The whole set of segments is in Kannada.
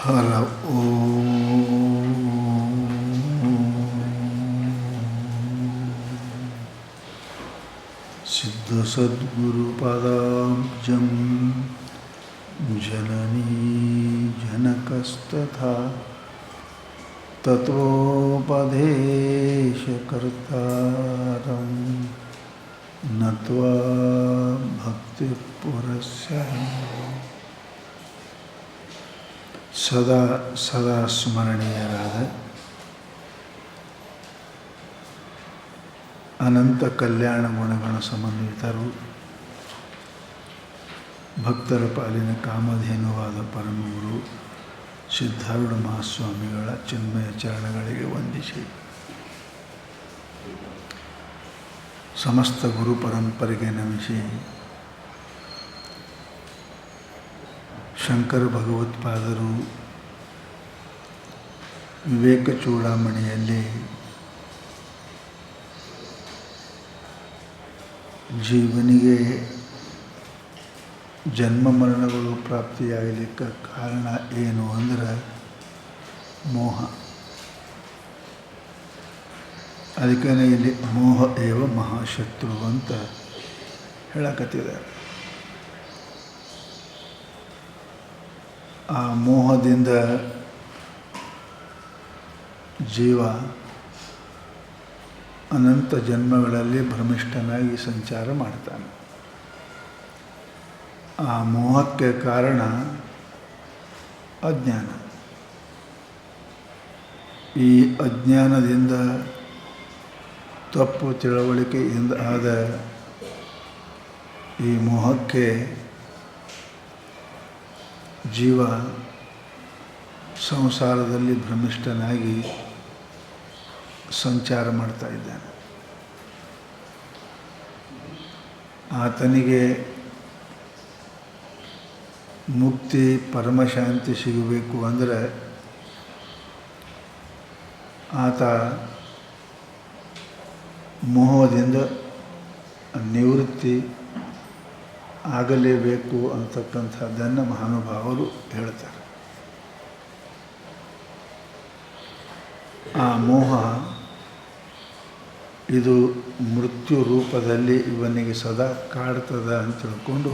ಹರ ಓಂ ಸಿದ್ಧ ಸದ್ಗುರುಪದಾಬ್ಜಂ ಜನನೀ ಜನಕಸ್ತಥಾ ತತ್ವೋಪದೇಶಕರ್ತಾರಂ ನತ್ವಾ ಭಕ್ತಿಪುರಸ್ಯ ಸದಾ ಸ್ಮರಣೀಯರಾದ ಅನಂತ ಕಲ್ಯಾಣ ಗುಣಗಳ ಸಮನ್ವಿತರು, ಭಕ್ತರ ಪಾಲಿನ ಕಾಮಧೇನುವಾದ ಪರಮಗುರು ಸಿದ್ಧಾರೂಢ ಮಹಾಸ್ವಾಮಿಗಳ ಚಿನ್ಮಯ ಚರಣಗಳಿಗೆ ವಂದಿಸಿ, ಸಮಸ್ತ ಗುರು ಪರಂಪರೆಗೆ ನಮಿಸಿ, ಶಂಕರ ಭಗವತ್ಪಾದರು ವಿವೇಕ ಚೂಡಾಮಣಿಯಲ್ಲಿ ಜೀವನಿಗೆ ಜನ್ಮ ಮರಣಗಳು ಪ್ರಾಪ್ತಿಯಾಗಲಿಕ್ಕೆ ಕಾರಣ ಏನು ಅಂದರೆ ಮೋಹ. ಅದಕ್ಕೆ ಇಲ್ಲಿ ಮೋಹ ಏವ ಮಹಾಶತ್ರು ಅಂತ ಹೇಳಕತ್ತಿದ್ದಾರೆ. ಆ ಮೋಹದಿಂದ ಜೀವ ಅನಂತ ಜನ್ಮಗಳಲ್ಲಿ ಭ್ರಮಿಷ್ಠನಾಗಿ ಸಂಚಾರ ಮಾಡ್ತಾನೆ. ಆ ಮೋಹಕ್ಕೆ ಕಾರಣ ಅಜ್ಞಾನ. ಈ ಅಜ್ಞಾನದಿಂದ, ತಪ್ಪು ತಿಳುವಳಿಕೆಯಿಂದ ಆದ ಈ ಮೋಹಕ್ಕೆ ಜೀವ ಸಂಸಾರದಲ್ಲಿ ಭ್ರಮಿಷ್ಠನಾಗಿ ಸಂಚಾರ ಮಾಡ್ತಾ ಇದ್ದಾನೆ. ಆತನಿಗೆ ಮುಕ್ತಿ ಪರಮಶಾಂತಿ ಸಿಗಬೇಕು ಅಂದರೆ ಆತ ಮೋಹದಿಂದ ನಿವೃತ್ತಿ ಆಗಲೇಬೇಕು ಅಂತಕ್ಕಂಥದ್ದನ್ನು ಮಹಾನುಭಾವರು ಹೇಳ್ತಾರೆ. ಆ ಮೋಹ ಇದು ಮೃತ್ಯು ರೂಪದಲ್ಲಿ ಇವನಿಗೆ ಸದಾ ಕಾಡ್ತದ ಅಂತ ತಿಳ್ಕೊಂಡು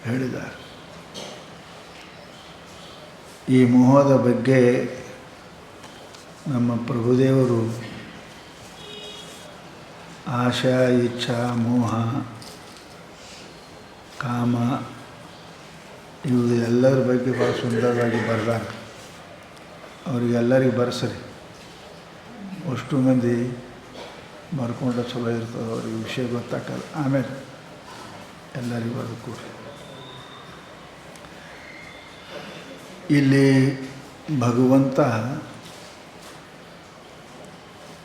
ಹೇಳಿದ್ದಾರೆ. ಈ ಮೋಹದ ಬಗ್ಗೆ ನಮ್ಮ ಪ್ರಭುದೇವರು ಆಶಾ, ಇಚ್ಛಾ, ಮೋಹ, ಕಾಮ ಇವು ಎಲ್ಲರ ಬಗ್ಗೆ ಭಾಳ ಸುಂದರವಾಗಿ ಬರೆದಾರೆ. ಅವರಿಗೆಲ್ಲರಿಗೆ ಬರ್ಸರಿ, ಅಷ್ಟು ಮಂದಿ ಬರ್ಕೊಂಡ್ರೆ ಚಲೋ ಇರ್ತದೆ, ಅವ್ರಿಗೆ ವಿಷಯ ಗೊತ್ತಾಗಲ್ಲ. ಆಮೇಲೆ ಎಲ್ಲರಿಗೂ ಅದು ಕೂಡ ಇಲ್ಲಿ ಭಗವಂತ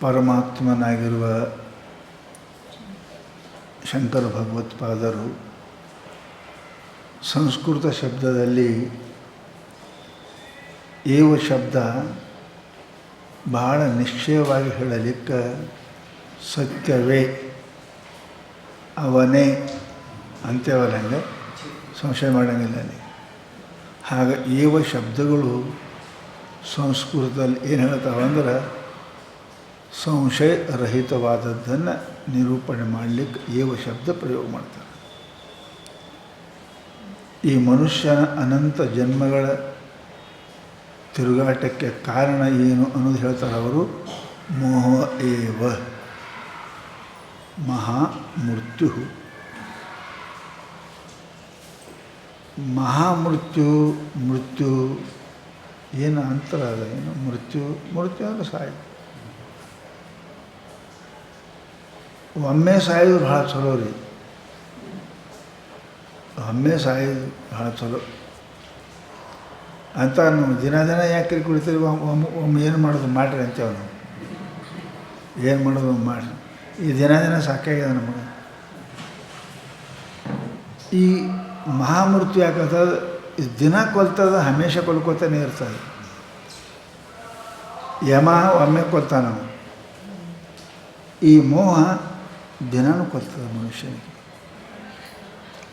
ಪರಮಾತ್ಮನಾಗಿರುವ ಶಂಕರ ಭಗವತ್ಪಾದರು ಸಂಸ್ಕೃತ ಶಬ್ದದಲ್ಲಿ ಏವ ಶಬ್ದ ಬಹಳ ನಿಶ್ಚಯವಾಗಿ ಹೇಳಲಿಕ್ಕೆ ಸತ್ಯವೇ, ಅವನೇ ಅಂತೇವಲ್ಲ, ಹಂಗೆ ಸಂಶಯ ಮಾಡೋಂಗಿಲ್ಲ ಅಲ್ಲಿ. ಹಾಗೆ ಏವ ಶಬ್ದಗಳು ಸಂಸ್ಕೃತದಲ್ಲಿ ಏನು ಹೇಳ್ತಾವಂದ್ರೆ ಸಂಶಯ ರಹಿತವಾದದ್ದನ್ನು ನಿರೂಪಣೆ ಮಾಡಲಿಕ್ಕೆ ಏವ ಶಬ್ದ ಪ್ರಯೋಗ ಮಾಡ್ತಾರೆ. ಈ ಮನುಷ್ಯನ ಅನಂತ ಜನ್ಮಗಳ ತಿರುಗಾಟಕ್ಕೆ ಕಾರಣ ಏನು ಅನ್ನೋದು ಹೇಳ್ತಾರೆ ಅವರು. ಮೋಹ ಏವ ಮಹಾಮೃತ್ಯು. ಮೃತ್ಯು ಏನು ಅಂತರ ಅದ? ಏನು ಮೃತ್ಯು ಅಂದರೆ ಸಾಯ್ತು. ಒಮ್ಮೆ ಸಾಯೋದು ಭಾಳ ಚಲೋ ರೀ. ಒಮ್ಮೆ ಸಾಯೋದು ಭಾಳ ಚಲೋ ಅಂತ ನಾವು ದಿನ ಯಾಕೆ ಕುಡಿತೀವಿ? ಒಮ್ಮೆ ಏನು ಮಾಡೋದು ಮಾಡಿರಿ ಅಂತೇವೆ ನಾವು. ಏನು ಮಾಡೋದು ಮಾಡಿರಿ. ಈ ದಿನ ಸಾಕಾಗ್ಯದ ನಮಗೆ. ಈ ಮಹಾಮೃತ್ಯು ಯಾಕಂತಂದ್ರೆ ದಿನ ಕೊಲ್ತದ, ಹಮೇಶ ಕೊಲ್ಕೋತಾನೆ ಇರ್ತದೆ. ಯಮ ಒಮ್ಮೆ ಕೊಲ್ತಾನ ನಾವು. ಈ ಮೋಹ ದಿನವೂ ಕೊಲ್ತದೆ ಮನುಷ್ಯನಿಗೆ.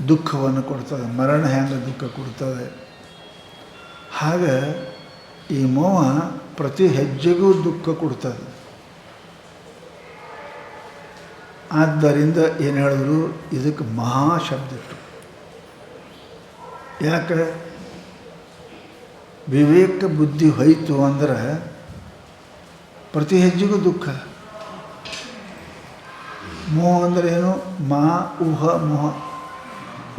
ದುಃಖವನ್ನು ಕೊಡ್ತದೆ. ಮರಣ ಹೆಂಗೆ ದುಃಖ ಕೊಡ್ತದೆ, ಹಾಗೆ ಈ ಮೋಹ ಪ್ರತಿ ಹೆಜ್ಜೆಗೂ ದುಃಖ ಕೊಡ್ತದೆ. ಆದ್ದರಿಂದ ಏನು ಹೇಳಿದ್ರು, ಇದಕ್ಕೆ ಮಹಾಶಬ್ದ ಇಟ್ಟು. ಯಾಕೆ ವಿವೇಕ ಬುದ್ಧಿ ಹೋಯಿತು ಅಂದ್ರೆ ಪ್ರತಿ ಹೆಜ್ಜೆಗೂ ದುಃಖ. ಮೋಹ ಅಂದರೆ ಏನು? ಮಾ ಊಹ ಮೋಹ.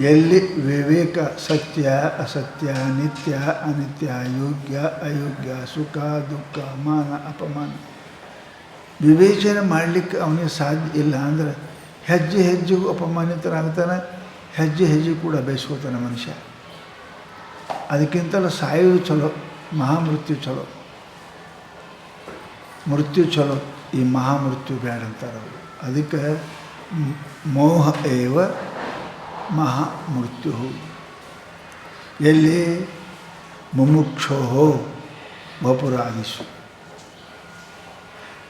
ಎಲ್ಲಿ ವಿವೇಕ, ಸತ್ಯ ಅಸತ್ಯ, ನಿತ್ಯ ಅನಿತ್ಯ, ಯೋಗ್ಯ ಅಯೋಗ್ಯ, ಸುಖ ದುಃಖ, ಮಾನ ಅಪಮಾನ ವಿವೇಚನೆ ಮಾಡಲಿಕ್ಕೆ ಅವನಿಗೆ ಸಾಧ್ಯ ಇಲ್ಲ ಅಂದರೆ ಹೆಜ್ಜೆ ಹೆಜ್ಜೆಗೂ ಅಪಮಾನಿತನಾಗ್ತಾನೆ, ಹೆಜ್ಜೆ ಹೆಜ್ಜೆಗೂ ಕೂಡ ಬೇಯಿಸ್ಕೋತಾನೆ ಮನುಷ್ಯ. ಅದಕ್ಕಿಂತಲೂ ಸಾಯೋದು ಚಲೋ, ಮಹಾಮೃತ್ಯು ಚಲೋ. ಮೃತ್ಯು ಚಲೋ, ಈ ಮಹಾಮೃತ್ಯು ಬೇಡ ಅಂತಾರೆ ಅವರು. ಅದಕ್ಕೆ ಮೋಹ ಏವ ಮಹಾಮೃತ್ಯು. ಎಲ್ಲಿ? ಮುಮುಕ್ಷೋ ವಪುರಾದಿಷು.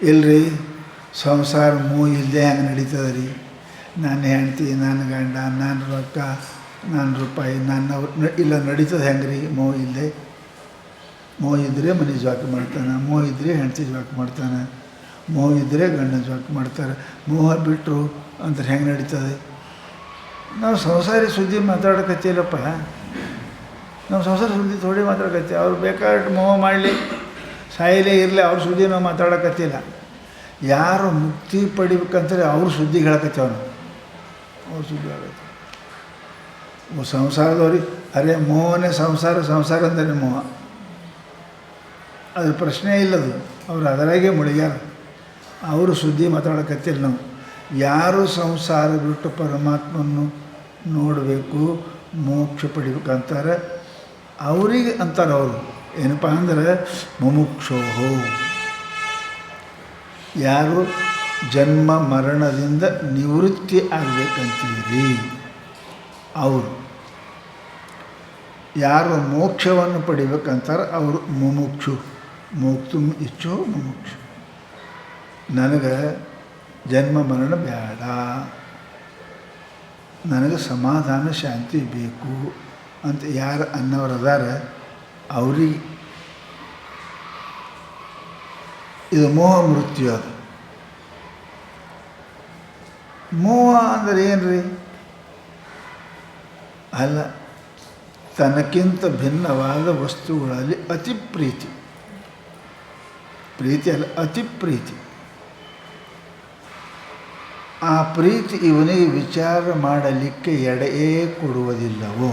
ಇಲ್ಲರಿ ಸಂಸಾರ ಮೋಹ ಇಲ್ಲದೆ ಹೆಂಗೆ ನಡೀತದೆ ರೀ? ನನ್ನ ಹೆಂಡ್ತಿ, ನನ್ನ ಗಂಡ, ನನ್ನ ರೊಕ್ಕ, ನನ್ನ ರೂಪಾಯಿ, ನನ್ನ ಇಲ್ಲ ನಡೀತದೆ ಹೆಂಗೆ ರೀ? ಮೋಹ ಇಲ್ಲದೆ. ಮೋಹ ಇದ್ದರೆ ಮನೆ ಜ್ವಾಕ ಮಾಡ್ತಾನೆ, ಮೋಹ ಇದ್ದರೆ ಹೆಂಡ್ತಿ ಜ್ವಾಕ ಮಾಡ್ತಾನೆ, ಮೋಹ ಇದ್ದರೆ ಗಂಡನ ಜ್ವಾಕ ಮಾಡ್ತಾರೆ. ಮೋಹ ಬಿಟ್ಟರು ಅಂದ್ರೆ ಹೆಂಗೆ ನಡೀತದೆ? ನಾವು ಸಂಸಾರಿ ಸುದ್ದಿ ಮಾತಾಡಕತ್ತಿಲ್ಲಪ್ಪ. ನಾವು ಸಂಸಾರ ಸುದ್ದಿ ಥೋಡಿ ಮಾತಾಡಕತ್ತಿ. ಅವ್ರು ಬೇಕಾದ್ರೆ ಮೋಹ ಮಾಡಲಿ, ಸಾಯಲೇ ಇರಲಿ, ಅವ್ರ ಸುದ್ದಿ ನಾವು ಮಾತಾಡಕತ್ತಿಲ್ಲ. ಯಾರು ಮುಕ್ತಿ ಪಡಿಬೇಕಂತಾರೆ ಅವ್ರ ಸುದ್ದಿ ಹೇಳಕತ್ತೇವ ನಾವು. ಅವ್ರ ಸುದ್ದಿ ಹೇಳಕತ್ತೀವಿ. ಸಂಸಾರದವ್ರಿಗೆ ಅರೆ ಮೋಹನೇ ಸಂಸಾರ, ಸಂಸಾರ ಅಂದರೆ ಮೋಹ. ಅದ್ರ ಪ್ರಶ್ನೆ ಇಲ್ಲದು. ಅವ್ರು ಅದರಾಗೆ ಮುಳುಗ್ಯಾರ. ಅವರು ಸುದ್ದಿ ಮಾತಾಡಕತ್ತಿಲ್ಲ ನಾವು. ಯಾರು ಸಂಸಾರ ಬಿಟ್ಟು ಪರಮಾತ್ಮನ್ನು ನೋಡಬೇಕು, ಮೋಕ್ಷ ಪಡಿಬೇಕಂತಾರೆ ಅವರಿಗೆ ಅಂತಾರೆ. ಅವರು ಏನಪ್ಪ ಅಂದ್ರೆ ಮುಮುಕ್ಷೋ. ಯಾರು ಜನ್ಮ ಮರಣದಿಂದ ನಿವೃತ್ತಿ ಆಗಬೇಕಂತೀರಿ ಅವರು. ಯಾರು ಮೋಕ್ಷವನ್ನು ಪಡಿಬೇಕಂತಾರೆ ಅವರು ಮುಮುಕ್ಷು. ಮೋಕ್ತುಂ ಇಚ್ಛೋ ಮುಮುಕ್ಷು. ನನಗೆ ಜನ್ಮ ಮರಣ ಬೇಡ, ನನಗೆ ಸಮಾಧಾನ ಶಾಂತಿ ಬೇಕು ಅಂತ ಯಾರು ಅನ್ನೋರು ಅದಾರ ಅವ್ರಿಗೆ ಇದು ಮೋಹ ಮೃತ್ಯು. ಅದು ಮೋಹ ಅಂದರೆ ಏನು ರೀ? ಅಲ್ಲ, ತನಕ್ಕಿಂತ ಭಿನ್ನವಾದ ವಸ್ತುಗಳಲ್ಲಿ ಅತಿ ಪ್ರೀತಿ. ಪ್ರೀತಿ ಅಲ್ಲ, ಅತಿ ಪ್ರೀತಿ. ಆ ಪ್ರೀತಿ ಇವನಿಗೆ ವಿಚಾರ ಮಾಡಲಿಕ್ಕೆ ಎಡೆಯೇ ಕೊಡುವುದಿಲ್ಲವೋ.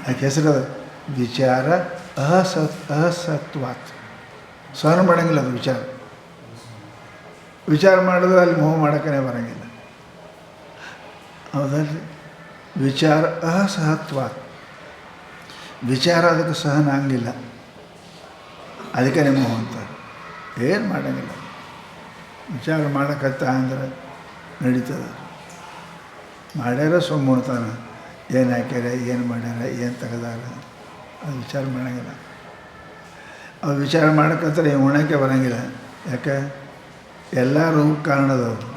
ಅದಕ್ಕೆ ಹೆಸರದ ವಿಚಾರ ಅಸತ್ವಾತ್. ಸಹನ ಮಾಡೋಂಗಿಲ್ಲ ಅದು ವಿಚಾರ. ವಿಚಾರ ಮಾಡಿದ್ರೆ ಅಲ್ಲಿ ಮೋಹ ಮಾಡೋಕ್ಕೇ ಬರೋಂಗಿಲ್ಲ. ಹೌದಲ್ರಿ? ವಿಚಾರ ಅಸಹತ್ವಾತ್. ವಿಚಾರ ಅದಕ್ಕೆ ಸಹನ ಆಗಲಿಲ್ಲ, ಅದಕ್ಕೆ ಮೋಹ ಅಂತಾರೆ. ಏನು ಮಾಡೋಂಗಿಲ್ಲ. ವಿಚಾರ ಮಾಡೋಕತ್ತ ಅಂದ್ರೆ ನಡೀತದೆ. ಮಾಡ್ಯಾರ ಸುಮ್ಮಡ್ತಾನೆ. ಏನು ಹಾಕ್ಯಾರ, ಏನು ಮಾಡ್ಯಾರ, ಏನು ತೆಗೆದಾರ, ಅದು ವಿಚಾರ ಮಾಡೋಂಗಿಲ್ಲ. ಅದು ವಿಚಾರ ಮಾಡೋಕತ್ತಾರೆ ಉಣ್ಣೋಕ್ಕೆ ಬರೋಂಗಿಲ್ಲ. ಯಾಕೆ? ಎಲ್ಲ ರೋಗ ಕಾರಣದವರು.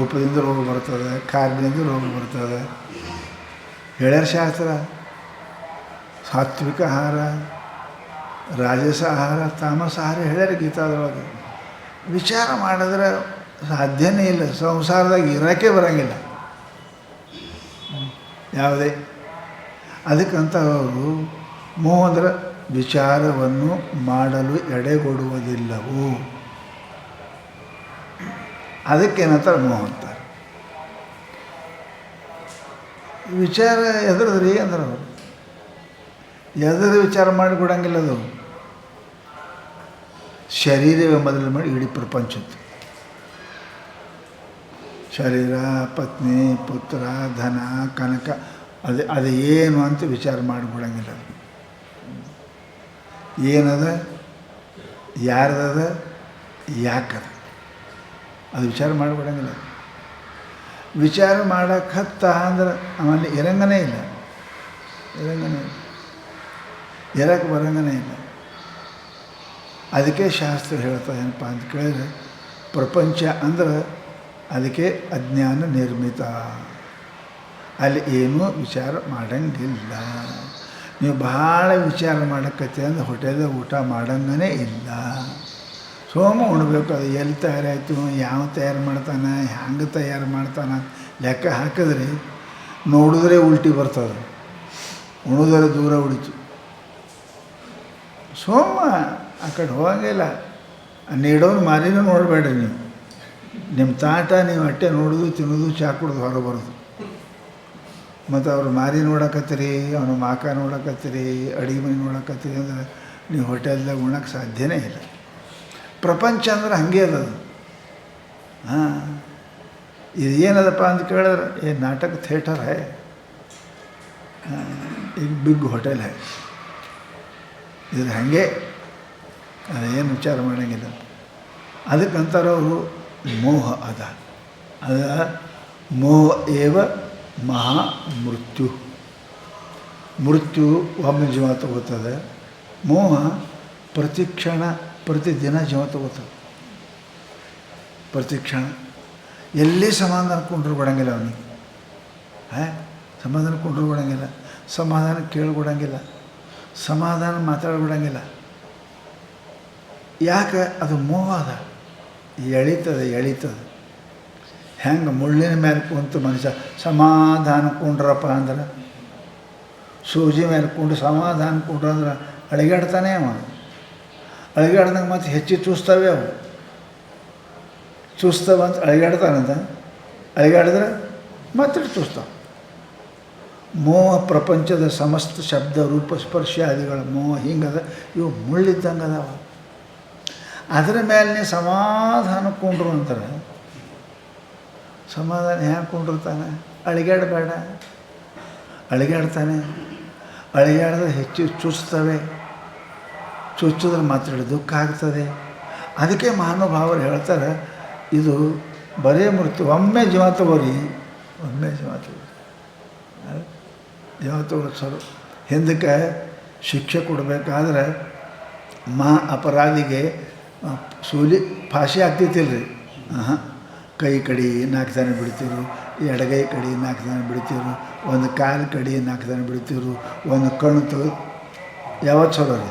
ಉಪ್ಪದಿಂದ ರೋಗ ಬರ್ತದೆ, ಖಾರದಿಂದ ರೋಗ ಬರ್ತದೆ. ಹೇಳ್ಯಾರ ಶಾಸ್ತ್ರ. ಸಾತ್ವಿಕ ಆಹಾರ, ರಾಜಸ ಆಹಾರ, ತಾಮಸ ಆಹಾರ ಹೇಳ್ಯಾರ ಗೀತಾದೊಳಗೆ. ವಿಚಾರ ಮಾಡಿದ್ರೆ ಸಾಧ್ಯನೇ ಇಲ್ಲ. ಸಂಸಾರದಾಗ ಇರೋಕ್ಕೆ ಬರೋಂಗಿಲ್ಲ ಯಾವುದೇ. ಅದಕ್ಕಂತ ಅವರು ಮೋಹ ಅಂದ್ರೆ ವಿಚಾರವನ್ನು ಮಾಡಲು ಎಡೆಗೊಡುವುದಿಲ್ಲವೋ, ಅದಕ್ಕೇನಂತಾರೆ ಮೋಹ ಅಂತಾರೆ. ವಿಚಾರ ಎದ್ರದ್ರಿ ಅಂದ್ರೆ ಅವರು ಎದ್ರ ವಿಚಾರ ಮಾಡಿಕೊಡಂಗಿಲ್ಲ. ಅದು ಶರೀರವೇ ಮೊದಲು ಮಾಡಿ ಇಡೀ ಪ್ರಪಂಚದ್ದು. ಶರೀರ, ಪತ್ನಿ, ಪುತ್ರ, ಧನ, ಕನಕ, ಅದು ಏನು ಅಂತ ವಿಚಾರ ಮಾಡಿಕೊಡಂಗಿಲ್ಲ. ಏನದ, ಯಾರ್ದದ, ಯಾಕದ, ಅದು ವಿಚಾರ ಮಾಡಿಕೊಡಂಗಿಲ್ಲ. ವಿಚಾರ ಮಾಡೋಕ್ಕೆ ಹತ್ತ ಅಂದ್ರೆ ಆಮೇಲೆ ಇರಂಗನೇ ಇಲ್ಲ. ಇರಕ್ಕೆ ಬರಂಗನೇ ಇಲ್ಲ. ಅದಕ್ಕೆ ಶಾಸ್ತ್ರ ಹೇಳ್ತದೆ ಏನಪ್ಪ ಅಂತ ಕೇಳಿದ್ರೆ, ಪ್ರಪಂಚ ಅಂದ್ರೆ ಅದಕ್ಕೆ ಅಜ್ಞಾನ ನಿರ್ಮಿತ. ಅಲ್ಲಿ ಏನೂ ವಿಚಾರ ಮಾಡೋಂಗಿಲ್ಲ. ನೀವು ಭಾಳ ವಿಚಾರ ಮಾಡಕತ್ತಿ ಅಂದ್ರೆ ಹೋಟೆಲ್ದಾಗ ಊಟ ಮಾಡಂಗನೇ ಇಲ್ಲ. ಸೋಮ ಉಣ್ಬೇಕು. ಅದು ಎಲ್ಲಿ ತಯಾರಾಯ್ತು, ಯಾವ ತಯಾರು ಮಾಡ್ತಾನೆ, ಹ್ಯಾಂಗೆ ತಯಾರು ಮಾಡ್ತಾನೆ ಲೆಕ್ಕ ಹಾಕಿದ್ರೆ ನೋಡಿದ್ರೆ ಉಲ್ಟಿ ಬರ್ತದೆ, ಉಣಿದ್ರೆ ದೂರ ಉಳಿತು. ಸೋಮ ಆ ಕಡೆ ಹೋಗಂಗಿಲ್ಲ. ನೀಡೋನು ಮಾರಿನೂ ನೋಡಬೇಡ್ರಿ ನೀವು. ನಿಮ್ಮ ತಾಟ ನೀವು ಅಟ್ಟೆ ನೋಡೋದು, ತಿನ್ನೋದು, ಚಾ ಕುಡ್ದು ಹೊರ ಬರೋದು. ಮತ್ತು ಅವ್ರು ಮಾರಿ ನೋಡಕತ್ತೀರಿ, ಅವನು ಮಾಕ ನೋಡಕತ್ತೀರಿ, ಅಡುಗೆ ಮನೆ ನೋಡಕತ್ತೀರಿ ಅಂದ್ರೆ ನೀವು ಹೋಟೆಲ್ದಾಗ ಉಣ್ಣಕ್ಕೆ ಸಾಧ್ಯನೇ ಇಲ್ಲ. ಪ್ರಪಂಚ ಅಂದ್ರೆ ಹಾಗೆ ಅದದು. ಹಾಂ, ಇದು ಏನದಪ್ಪ ಅಂತ ಕೇಳಿದ್ರೆ ಏನು ನಾಟಕ ಥಿಯೇಟರ್ ಹೈ, ಈಗ ಬಿಗ್ ಹೋಟೆಲ್ ಹೈ. ಇದ್ರ ಹಾಗೆ ಅದೇನು ವಿಚಾರ ಮಾಡೋಂಗಿಲ್ಲ. ಅದಕ್ಕಂತಾರೆ ಅವರು ಮೋಹ ಅದ ಮೋಹ ಏವ ಮಹಾ ಮೃತ್ಯು. ಮೃತ್ಯು ಒಮ್ಮೆ ಜೀವ ತಗೋತದೆ, ಮೋಹ ಪ್ರತಿಕ್ಷಣ ಪ್ರತಿದಿನ ಜೀವ ತಗೋತದೆ. ಪ್ರತಿಕ್ಷಣ ಎಲ್ಲಿ ಸಮಾಧಾನ ಕೊಂಡ್ರು ಕೊಡಂಗಿಲ್ಲ ಅವನಿಗೆ. ಸಮಾಧಾನ ಕೊಂಡ್ರು ಕೊಡಂಗಿಲ್ಲ, ಸಮಾಧಾನ ಕೇಳ್ಕೊಡಂಗಿಲ್ಲ, ಸಮಾಧಾನ ಮಾತಾಡ್ಬಿಡಂಗಿಲ್ಲ. ಯಾಕೆ? ಅದು ಮೋಹ ಅದ, ಎಳಿತದೆ. ಹೆಂಗೆ ಮುಳ್ಳಿನ ಮೇಲೆ ಕುಂತು ಮನುಷ್ಯ ಸಮಾಧಾನ ಕೊಂಡ್ರಪ್ಪ ಅಂದ್ರೆ, ಸೂಜಿ ಮೇಲೆ ಕುಂಡು ಸಮಾಧಾನ ಕೊಂಡ್ರು ಅಂದ್ರೆ ಅಳಿಗಾಡ್ತಾನೆ ಅವ. ಅಳಿಗಾಡ್ದಂಗೆ ಮತ್ತು ಹೆಚ್ಚಿ ಚೂಸ್ತವೆ ಅವು. ಚೂಸ್ತವಂತ ಅಳಿಗಾಡ್ತಾನಂತ, ಅಳಿಗಾಡಿದ್ರೆ ಮತ್ತೆ ಚೂಸ್ತಾವೆ. ಮೋಹ ಪ್ರಪಂಚದ ಸಮಸ್ತ ಶಬ್ದ ರೂಪ ಸ್ಪರ್ಶಾದಿಗಳ ಮೋಹ ಹಿಂಗದ. ಇವು ಮುಳ್ಳಿದ್ದಂಗೆ ಅದಾವ. ಅದರ ಮೇಲೆ ನೀವು ಸಮಾಧಾನ ಕೊಂಡ್ರು ಅಂತಾರೆ. ಸಮಾಧಾನ ಹ್ಯಾಂಗೆ ಕೊಂಡಿರ್ತಾನೆ? ಅಳಿಗಾಡಬೇಡ, ಅಳಿಗಾಡ್ತಾನೆ. ಅಳಿಗಾಡಿದ್ರೆ ಹೆಚ್ಚು ಚುಚ್ತವೆ, ಚುಚ್ಚಿದ್ರೆ ಮಾತ್ರ ದುಃಖ ಆಗ್ತದೆ. ಅದಕ್ಕೆ ಮಹಾನುಭಾವರು ಹೇಳ್ತಾರೆ, ಇದು ಬರೇ ಮೃತ್ಯು. ಒಮ್ಮೆ ಜೀವ ತಗೋರಿ, ಒಮ್ಮೆ ಜೀವ ತಗೋ ಸರು. ಹಿಂದಕ್ಕೆ ಶಿಕ್ಷೆ ಕೊಡಬೇಕಾದ್ರೆ ಅಪರಾಧಿಗೆ ಫಾಶಿ ಆಗ್ತೈತಿಲ್ರಿ. ಕೈ ಕಡಿ 4 ಜನ ಬಿಡ್ತೀರು, ಎಡಗೈ ಕಡಿ 4 ಜನ ಬಿಡ್ತೀರು, ಒಂದು ಕಾಲು ಕಡಿ 4 ಜನ ಬಿಡ್ತೀರು, ಒಂದು ಕಣ್ಣು ತೆಗೆದು ಯಾವತ್ತು ಚಲೋ ರೀ?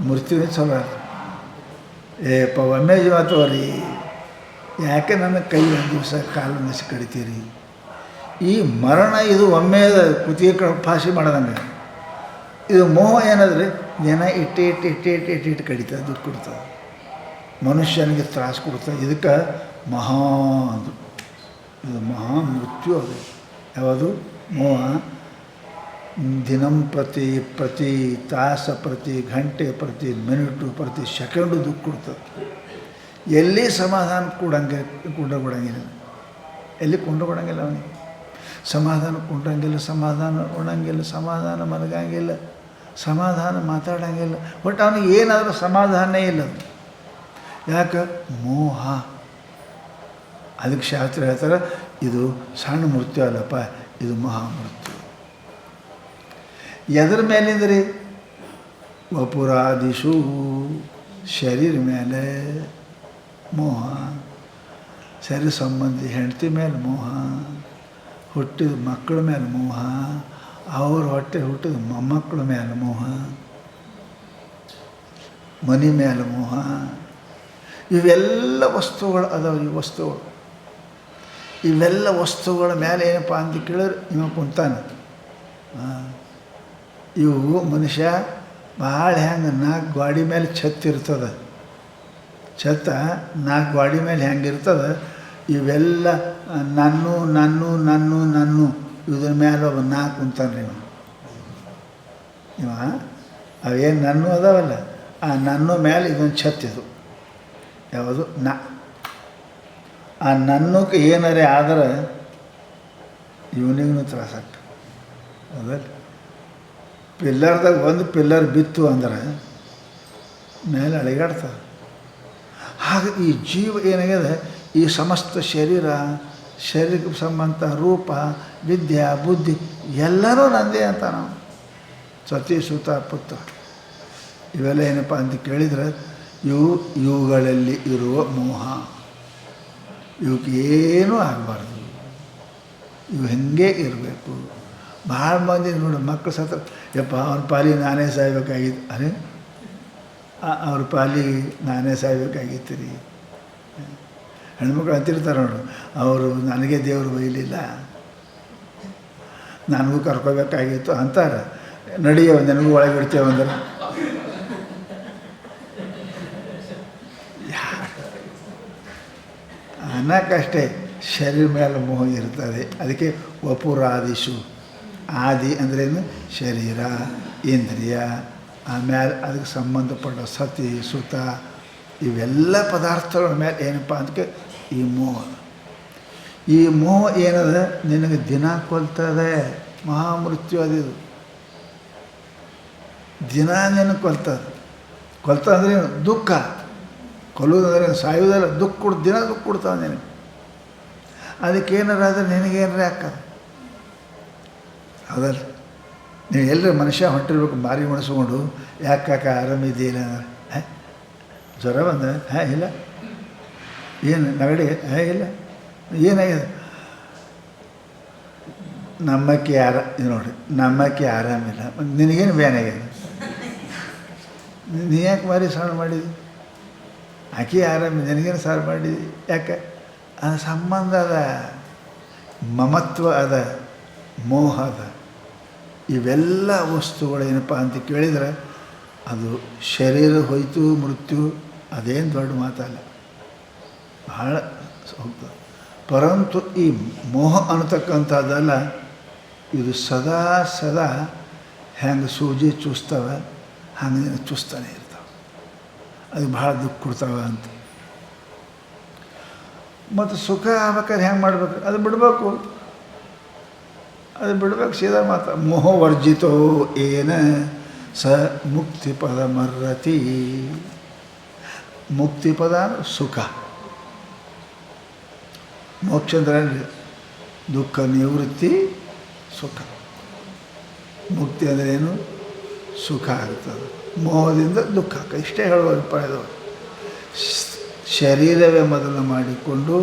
ಮೃತ್ಯುವೇ ಚಲೋ ರೀ. ಒಮ್ಮೆ ಜೀವ ತಗೋರಿ. ಯಾಕೆ ನನ್ನ ಕೈ ಒಂದು ದಿವಸ ಕಾಲು ದಿವಸ ಕಡಿತೀರಿ? ಈ ಮರಣ ಇದು ಒಮ್ಮೆ ಕುತ್ತಿಗೆ ಫಾಶಿ ಮಾಡೋದಂಗೆ. ಇದು ಮೋಹ ಏನಂದರೆ ಜನ ಇಟ್ಟು ಕಡಿತದೆ, ದುಡ್ಡು ಕೊಡ್ತದೆ, ಮನುಷ್ಯನಿಗೆ ತ್ರಾಸು ಕೊಡ್ತದೆ. ಇದಕ್ಕೆ ಮಹಾ ಅದು, ಇದು ಮಹಾ ಮೃತ್ಯು. ಅದು ಯಾವುದು? ಮೋಹ. ದಿನಂ ಪ್ರತಿ ತಾಸ, ಪ್ರತಿ ಗಂಟೆ, ಪ್ರತಿ ಮಿನಿಟು, ಪ್ರತಿ ಸೆಕೆಂಡು ದುಃಖ ಕೊಡ್ತದೆ. ಎಲ್ಲಿ ಸಮಾಧಾನ ಕೊಂಡೋಗ್ಬಿಡಂಗಿಲ್ಲ, ಎಲ್ಲಿ ಕೊಂಡೋಗ್ಬಿಡಂಗಿಲ್ಲ ಅವನಿಗೆ. ಸಮಾಧಾನ ಕೊಂಡಂಗಿಲ್ಲ, ಸಮಾಧಾನ ಉಣಂಗಿಲ್ಲ, ಸಮಾಧಾನ ಮಲಗಂಗಿಲ್ಲ, ಸಮಾಧಾನ ಮಾತಾಡೋಂಗಿಲ್ಲ. ಒಟ್ಟು ಅವನಿಗೆ ಏನಾದರೂ ಸಮಾಧಾನನೇ ಇಲ್ಲ. ಯಾಕೆ? ಮೋಹ. ಅದಕ್ಕೆ ಶಾಸ್ತ್ರ ಹೇಳ್ತಾರೆ, ಇದು ಸಣ್ಣ ಮೃತ್ಯು ಅಲ್ಲಪ್ಪ, ಇದು ಮಹಾಮೃತ್ಯು. ಎದ್ರ ಮೇಲಿಂದ್ರಿ? ವಪುರಾದಿಷು, ಶರೀರ ಮೇಲೆ ಮೋಹ, ಶರೀರ ಸಂಬಂಧಿ ಹೆಂಡತಿ ಮೇಲೆ ಮೋಹ, ಹುಟ್ಟಿದ ಮಕ್ಕಳ ಮೇಲೆ ಮೋಹ, ಅವ್ರ ಹೊಟ್ಟೆ ಹುಟ್ಟಿದ ಮೊಮ್ಮಕ್ಕಳ ಮೇಲೆ ಮೋಹ, ಮನೆ ಮೇಲೆ ಮೋಹ. ಇವೆಲ್ಲ ವಸ್ತುಗಳು ಅದಾವ. ಈ ವಸ್ತುಗಳು, ಇವೆಲ್ಲ ವಸ್ತುಗಳ ಮೇಲೆ ಏನಪ್ಪ ಅಂತ ಕೇಳಿದ್ರೆ ಇವ ಕುಂತಾನೆ. ಇವು ಮನುಷ್ಯ ಭಾಳ ಹೆಂಗೆ 4 ಗಾಡಿ ಮೇಲೆ ಛತ್ತಿರ್ತದೆ. ಛತ್ತ 4 ಗಾಡಿ ಮೇಲೆ ಹೆಂಗಿರ್ತದೆ, ಇವೆಲ್ಲ ನಾನು ಇದ್ರ ಮೇಲೆ ಒಬ್ಬ 4 ಕುಂತಾನೆ ಇವ. ಅವೇನು ನನ್ನು ಅದಾವಲ್ಲ, ಆ ನನ್ನ ಮೇಲೆ ಇದೊಂದು ಛತ್ತಿದು. ಯಾವುದು? ಆ ನನ್ನಕ್ಕೆ ಏನಾರೇ ಆದರೆ ಇವನಿಗೂ ತ್ರಾಸಾಗ್ತದೆ. ಅದಲ್ಲ, ಪಿಲ್ಲರ್ದಾಗ ಒಂದು ಪಿಲ್ಲರ್ ಬಿತ್ತು ಅಂದ್ರೆ ಮೇಲೆ ಅಳಿಗಾಡ್ತದೆ. ಹಾಗೆ ಈ ಜೀವ ಏನಾಗಿದೆ, ಈ ಸಮಸ್ತ ಶರೀರಕ್ಕೆ ಸಂಬಂಧ ರೂಪ, ವಿದ್ಯೆ, ಬುದ್ಧಿ ಎಲ್ಲರೂ ನಂದೇ ಅಂತ ನಾವು. ಸತಿ, ಸುತ, ಪುತ್ರ ಇವೆಲ್ಲ ಏನಪ್ಪ ಅಂತ ಕೇಳಿದರೆ ಇವುಗಳಲ್ಲಿ ಇರುವ ಮೋಹ. ಇವಕ್ಕೇನೂ ಆಗಬಾರ್ದು. ಇವು ಹಿಂಗೆ ಇರಬೇಕು. ಭಾಳ ಮಂದಿ ನೋಡಿ ಮಕ್ಕಳು ಸತ್ರ ಯಪ್ಪ ಅವ್ರ ಪಾಲಿಗೆ ನಾನೇ ಸಾಯ್ಬೇಕಾಗಿತ್ತು, ಅರೆ ಅವ್ರ ಪಾಲಿಗೆ ನಾನೇ ಸಾಯ್ಬೇಕಾಗಿತ್ತು ರೀ. ಹೆಣ್ಮಕ್ಳು ಅಂತಿರ್ತಾರೆ ನೋಡು, ಅವರು ನನಗೆ ದೇವರು ಬೈಲಿಲ್ಲ, ನನಗೂ ಕರ್ಕೋಬೇಕಾಗಿತ್ತು ಅಂತಾರೆ. ನಡೆಯೋ ನನಗೂ ಒಳಗೆ ಬಿಡ್ತೇವೆ ಅಂದ್ರೆ ಅನ್ನಕ್ಕಷ್ಟೇ ಶರೀರ ಮೇಲೆ ಮೋಹ ಇರ್ತದೆ. ಅದಕ್ಕೆ ವಪುರಾದಿಶು, ಆದಿ ಅಂದ್ರೇನು ಶರೀರ, ಇಂದ್ರಿಯ, ಆಮೇಲೆ ಅದಕ್ಕೆ ಸಂಬಂಧಪಟ್ಟ ಸತಿ ಸುತ ಇವೆಲ್ಲ ಪದಾರ್ಥಗಳ ಮೇಲೆ ಏನಪ್ಪ ಅದಕ್ಕೆ ಈ ಮೋಹ. ಈ ಮೋಹ ಏನದ ನಿನಗೆ ದಿನ ಕೊಲ್ತದೆ, ಮಹಾಮೃತ್ಯು ಅದಿದು. ದಿನ ನಿನಗೆ ಕೊಲ್ತದೆ ಅಂದ್ರೆ ದುಃಖ. ಕೊಲ್ಲುವುದಂದ್ರೆ ಸಾಯುವುದಲ್ಲ, ದಿನ ದುಃಖ ಕೊಡ್ತಾವೆ ನಿನಗೆ. ಅದಕ್ಕೇನಾರ ಆದರೆ ನಿನಗೇನಾರ ಹಾಕೋದು ಹೌದಲ್ಲ. ನೀವು ಎಲ್ಲರೂ ಮನುಷ್ಯ ಹೊಂಟಿರ್ಬೇಕು ಮಾರಿ ಮುಣಿಸ್ಕೊಂಡು, ಯಾಕೆ ಆರಾಮಿದೆಯಿಲ್ಲ ಅಂದ್ರೆ ಜ್ವರ ಬಂದ ಇಲ್ಲ, ಏನು ನಗಡಿ ಇಲ್ಲ, ಏನಾಗಿದೆ ನಮ್ಮಕ್ಕೆ ಇದು ನೋಡಿ, ನಮ್ಮಕ್ಕೆ ಆರಾಮಿಲ್ಲ, ನಿನಗೇನು ಬೇನಾಗ್ಯದ, ನೀ ಯಾಕೆ ಮಾರಿ ಸಣ್ಣ ಮಾಡಿದಿ, ಆಕೆ ಆರಾಮಿದೆ, ನಿನಗೇನು ಸಾರು ಮಾಡಿದಿ, ಯಾಕೆ ಅದು ಸಂಬಂಧ ಅದ, ಮಮತ್ವ ಅದ, ಮೋಹ ಅದ. ಇವೆಲ್ಲ ವಸ್ತುಗಳೇನಪ್ಪ ಅಂತ ಕೇಳಿದರೆ ಅದು ಶರೀರ ಹೋಯ್ತು ಮೃತ್ಯು ಅದೇನು ದೊಡ್ಡ ಮಾತಲ್ಲ, ಭಾಳ ಹೋಗ್ತದೆ. ಪರಂತು ಈ ಮೋಹ ಅನ್ನತಕ್ಕಂಥದ್ದಲ್ಲ, ಇದು ಸದಾ ಹೆಂಗೆ ಸೂಜಿ ಚೂಸ್ತವೆ ಹಂಗೆ ಚೂಸ್ತಾನೆ ಇರ್ತಾವೆ, ಅದು ಭಾಳ ದುಃಖ ಕೊಡ್ತಾವೆ ಅಂತ. ಮತ್ತು ಸುಖ ಆಗ್ಬೇಕಾದ್ರೆ ಹೆಂಗೆ ಮಾಡ್ಬೇಕು, ಅದು ಬಿಡಬೇಕು, ಸೀದಾ ಮಾತು. ಮೋಹವರ್ಜಿತೋ ಏನ ಸ ಮುಕ್ತಿ ಪದ ಮರ್ರತಿ. ಮುಕ್ತಿ ಪದ ಅಂದರೆ ಸುಖ. ಮೋಕ್ಷ ಅಂದರೆ ದುಃಖ ನಿವೃತ್ತಿ, ಸುಖ. ಮುಕ್ತಿ ಅಂದರೆ ಏನು, ಸುಖ ಆಗ್ತದೆ, ಮೋಹದಿಂದ ದುಃಖ ಆಗ್ತದೆ. ಇಷ್ಟೇ ಹೇಳುವ ಅಭಿಪ್ರಾಯದವರು. ಶರೀರವೇ ಮೊದಲು ಮಾಡಿಕೊಂಡು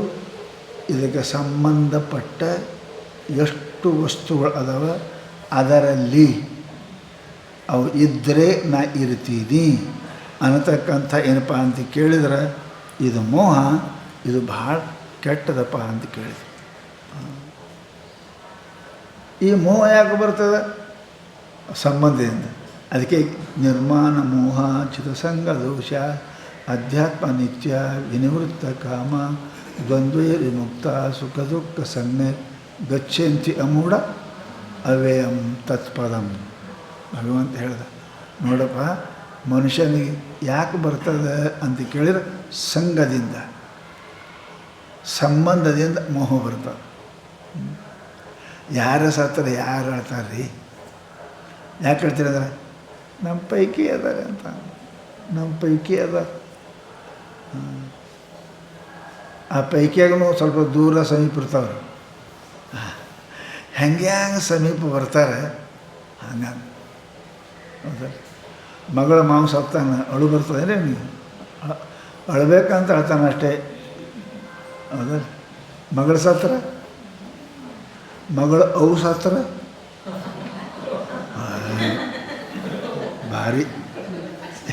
ಇದಕ್ಕೆ ಸಂಬಂಧಪಟ್ಟ ಎಷ್ಟು ವಸ್ತುಗಳು ಅದಾವ ಅದರಲ್ಲಿ ಅವು ಇದ್ದರೆ ನಾ ಇರ್ತೀನಿ ಅನ್ನತಕ್ಕಂಥ ಏನಪ್ಪ ಅಂತ ಕೇಳಿದ್ರೆ ಇದು ಮೋಹ, ಇದು ಭಾಳ ಕೆಟ್ಟದಪ್ಪ ಅಂತ ಕೇಳಿದ್ರು. ಈ ಮೋಹ ಯಾಕೆ ಬರ್ತದೆ, ಸಂಬಂಧದಿಂದ. ಅದಕ್ಕೆ ನಿರ್ಮಾಣ ಮೋಹ ಚಿತಸಂಗ ದೋಷ ಅಧ್ಯಾತ್ಮ ನಿತ್ಯ ವಿನಿವೃತ್ತ ಕಾಮ ದ್ವಂದ್ವೇ ವಿಮುಕ್ತ ಸುಖ ದುಃಖ ಸಂಜ್ಞೆ ಗಚ್ಚಂತಿ ಅಮೂಢ ಅವ್ಯಯಂ ತತ್ಪದಂ. ಭಗವಂತ ಹೇಳ್ದ, ನೋಡಪ್ಪ ಮನುಷ್ಯನಿಗೆ ಯಾಕೆ ಬರ್ತದೆ ಅಂತ ಕೇಳಿದ್ರೆ ಸಂಘದಿಂದ, ಸಂಬಂಧದಿಂದ ಮೋಹ ಬರ್ತದೆ. ಯಾರ ಸತ್ತರ ಯಾರು ಹೇಳ್ತಾರೆ ರೀ, ಯಾಕೆ ಹೇಳ್ತೀರಿ ಅಂದ್ರೆ ನಮ್ಮ ಪೈಕಿ ಅದ ಅಂತ, ನಮ್ಮ ಪೈಕಿ ಅದ. ಆ ಪೈಕಿಯಾಗೂ ಸ್ವಲ್ಪ ದೂರ ಸಮೀಪ ಇರ್ತಾವ್ರು. ಹೆಂಗೆ ಸಮೀಪ ಬರ್ತಾರೆ ಹಂಗೆ. ಹೌದಾ, ಮಗಳ ಮಾಂಸ ಹತ್ತಾನ ಅಳು ಬರ್ತದೆ ನೀವು ಅಳಬೇಕಂತ ಹೇಳ್ತಾನೆ ಅಷ್ಟೇ. ಹೌದಾ, ಮಗಳ ಸತ್ರ, ಮಗಳು ಅವು ಸತ್ರ ಭಾರಿ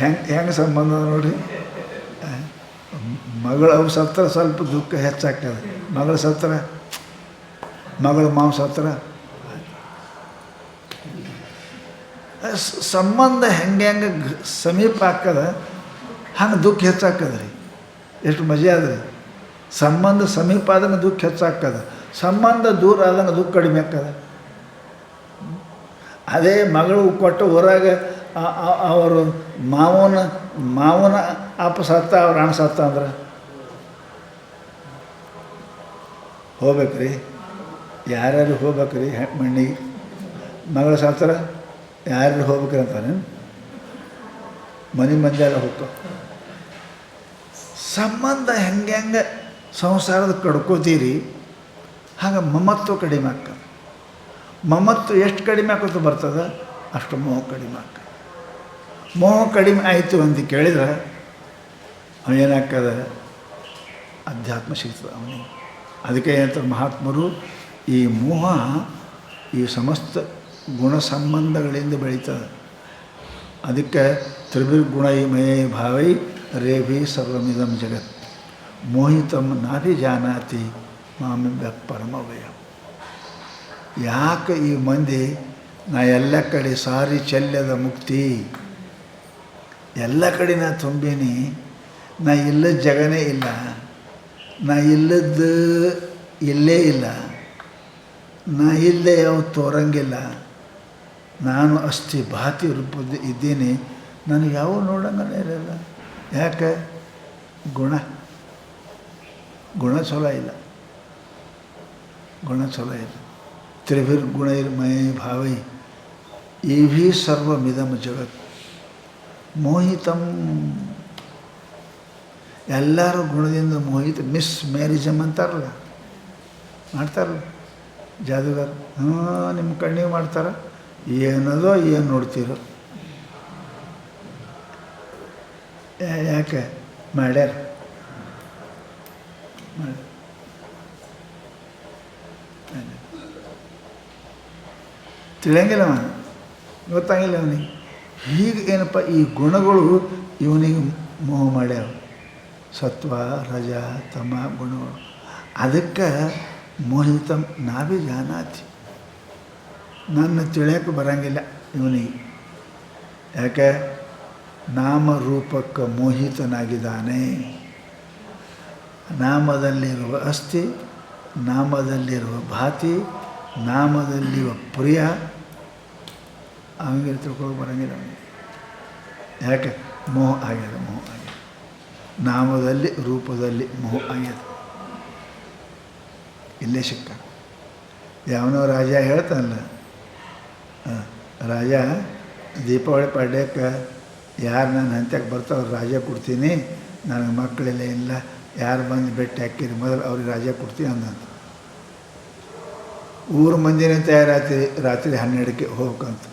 ಹೆಂಗೆ ಸಂಬಂಧ ನೋಡ್ರಿ. ಮಗಳ ಅವು ಸತ್ರ ಸ್ವಲ್ಪ ದುಃಖ ಹೆಚ್ಚಾಗ್ತದೆ, ಮಗಳ ಸತ್ರ, ಮಗಳ ಮಾಂಸ ಹತ್ರ ಸಂಬಂಧ ಹೆಂಗೆ ಸಮೀಪ ಆಗ್ತದೆ ಹಂಗೆ ದುಃಖ ಹೆಚ್ಚಾಗ್ತದೆ ರೀ. ಎಷ್ಟು ಮಜೆ ಆದ್ರಿ. ಸಂಬಂಧ ಸಮೀಪ ಆದಂಗೆ ದುಃಖ ಹೆಚ್ಚಾಗ್ತದೆ, ಸಂಬಂಧ ದೂರ ಆದಂಗೆ ದುಃಖ ಕಡಿಮೆ ಆಗ್ತದೆ. ಅದೇ ಮಗಳು ಕೊಟ್ಟು ಹೊರಗೆ ಅವರು ಮಾವನ ಅಪ್ಪ ಸತ್ತ ಅವ್ರ ಅಣ್ಣ ಸತ್ತ ಅಂದ್ರೆ ಹೋಗ್ಬೇಕ್ರಿ, ಯಾರ್ಯಾರು ಹೋಗ್ಬೇಕ್ರಿ ಮಣ್ಣಿಗೆ. ಮಗಳ ಸತ್ರ ಯಾರ್ಯಾರು ಹೋಗ್ಬೇಕ್ರಿ ಅಂತಾನೆ, ಮಂದಿ ಎಲ್ಲ ಹೋಗ್ತಾವ. ಸಂಬಂಧ ಹೆಂಗೆ ಸಂಸಾರದ ಕಡ್ಕೋತೀರಿ ಹಾಗೆ ಮಮತ್ವ ಕಡಿಮೆ ಆಗ್ತದೆ. ಮಮತ್ವ ಎಷ್ಟು ಕಡಿಮೆ ಆಕೋತ ಬರ್ತದೆ ಅಷ್ಟು ಮೋಹ ಕಡಿಮೆ ಆಗ್ತದೆ. ಮೋಹ ಕಡಿಮೆ ಆಯಿತು ಅಂತ ಕೇಳಿದ್ರೆ ಅವನೇನಾಗ್ತದೆ, ಅಧ್ಯಾತ್ಮ ಸಿಗ್ತದೆ ಅವನಿಗೆ. ಅದಕ್ಕೆ ಏನಂತಾರೆ ಮಹಾತ್ಮರು, ಈ ಮೋಹ ಈ ಸಮಸ್ತ ಗುಣ ಸಂಬಂಧಗಳಿಂದ ಬೆಳೀತದೆ. ಅದಕ್ಕೆ ತ್ರಿಭಿರ್ಗುಣೈಮಯೇ ಭಾವೈ ರೇಭಿ ಸರ್ವಮಿದಂ ಜಗತ್ ಮೋಹಿತಂ ನಾಭಿಜಾನಾತಿ ಮಾಮ್ಯ ಪರಮವ್ಯಯ. ಯಾಕೆ ಈ ಮಂದಿ ನಾ ಎಲ್ಲ ಕಡೆ ಸಾರಿ ಚೆಲ್ಲದ ಮುಕ್ತಿ, ಎಲ್ಲ ಕಡೆ ನಾ ತುಂಬೀನಿ, ನಾ ಇಲ್ಲದ ಜಗನೇ ಇಲ್ಲ, ನಾ ಇಲ್ಲದ್ದು ಇಲ್ಲೇ ಇಲ್ಲ, ನಾ ಇಲ್ಲದೆ ಯಾವ ತೋರಂಗಿಲ್ಲ, ನಾನು ಅಸ್ಥಿ ಭಾತಿ ರೂಪದ ಇದ್ದೀನಿ, ನನಗೆ ಯಾವ ನೋಡಂಗನೇ ಇರಲ್ಲ. ಯಾಕೆ? ಗುಣ ಚಲೋ ಇಲ್ಲ, ಗುಣ ಚಲೋ ಇಲ್ಲ. ತ್ರಿಭಿರ್ಗುಣೈರ್ಮಯ ಭಾವೈ ಏಭಿ ಸರ್ವಮಿದಂ ಜಗತ್ ಮೋಹಿತಂ. ಎಲ್ಲರೂ ಗುಣದಿಂದ ಮೋಹಿತ. ಮಿಸ್ ಮ್ಯಾರಿಜಮ್ ಅಂತಾರಲ್ಲ, ಮಾಡ್ತಾರಲ್ಲ ಜಾದೂಗಾರ. ನಿಮ್ಮ ಕಣ್ಣಿಗೆ ಮಾಡ್ತಾರ, ಏನದೋ ಏನು ನೋಡ್ತೀರೋ. ಯಾಕೆ ಮಾಡ್ಯಾರ? ತಿಳಿಯಂಗಿಲ್ಲ ಅವನು, ಗೊತ್ತಾಗಿಲ್ಲ ಅವನಿಗೆ. ಹೀಗೆ ಏನಪ್ಪ ಈ ಗುಣಗಳು ಇವನಿಗೆ ಮೋಹ ಮಾಡ್ಯಾವ. ಸತ್ವ ರಜ ತಮ ಗುಣಗಳು. ಅದಕ್ಕೆ ಮೋಹಿತಂ ನಾವೇ ಜಾನಾತಿ. ನನ್ನ ತಿಳಿಯೋಕ್ಕೆ ಬರೋಂಗಿಲ್ಲ ಇವನಿಗೆ. ಯಾಕೆ? ನಾಮರೂಪಕ್ಕೆ ಮೋಹಿತನಾಗಿದ್ದಾನೆ. ನಾಮದಲ್ಲಿರುವ ಅಸ್ಥಿ, ನಾಮದಲ್ಲಿರುವ ಭಾತಿ, ನಾಮದಲ್ಲಿರುವ ಪ್ರಿಯ, ಅವನಿಗೆ ತಿಳ್ಕೊಳ್ಳೋಕೆ ಬರೋಂಗಿಲ್ಲ ಅವನಿಗೆ. ಯಾಕೆ? ಮೋಹ ಆಗ್ಯದ, ಮೋಹ ಆಗ್ಯದ. ನಾಮದಲ್ಲಿ ರೂಪದಲ್ಲಿ ಮೋಹ ಆಗ್ಯದ. ಇಲ್ಲೇ ಸಿಕ್ಕ. ಯಾವನೋ ರಾಜ ಹೇಳ್ತಾನಲ್ಲ, ರಾಜ ದೀಪಾವಳಿ ಪಾಡ್ಯಕ್ಕೆ ಯಾರು ನನ್ನ ಹಂತಕ್ಕೆ ಬರ್ತಾವ್ರು ರಾಜ ಕೊಡ್ತೀನಿ, ನನಗೆ ಮಕ್ಕಳೆಲ್ಲ ಇಲ್ಲ, ಯಾರು ಬಂದು ಭೇಟಿ ಹಾಕಿರಿ ಮೊದಲು ಅವ್ರಿಗೆ ರಾಜ ಕೊಡ್ತೀನಿ ಅಂದಂತ. ಊರು ಮಂದಿನೇ ತಯಾರಾತಿ ರಾತ್ರಿ 12ಕ್ಕೆ ಹೋಗ್ಬೇಕಂತ.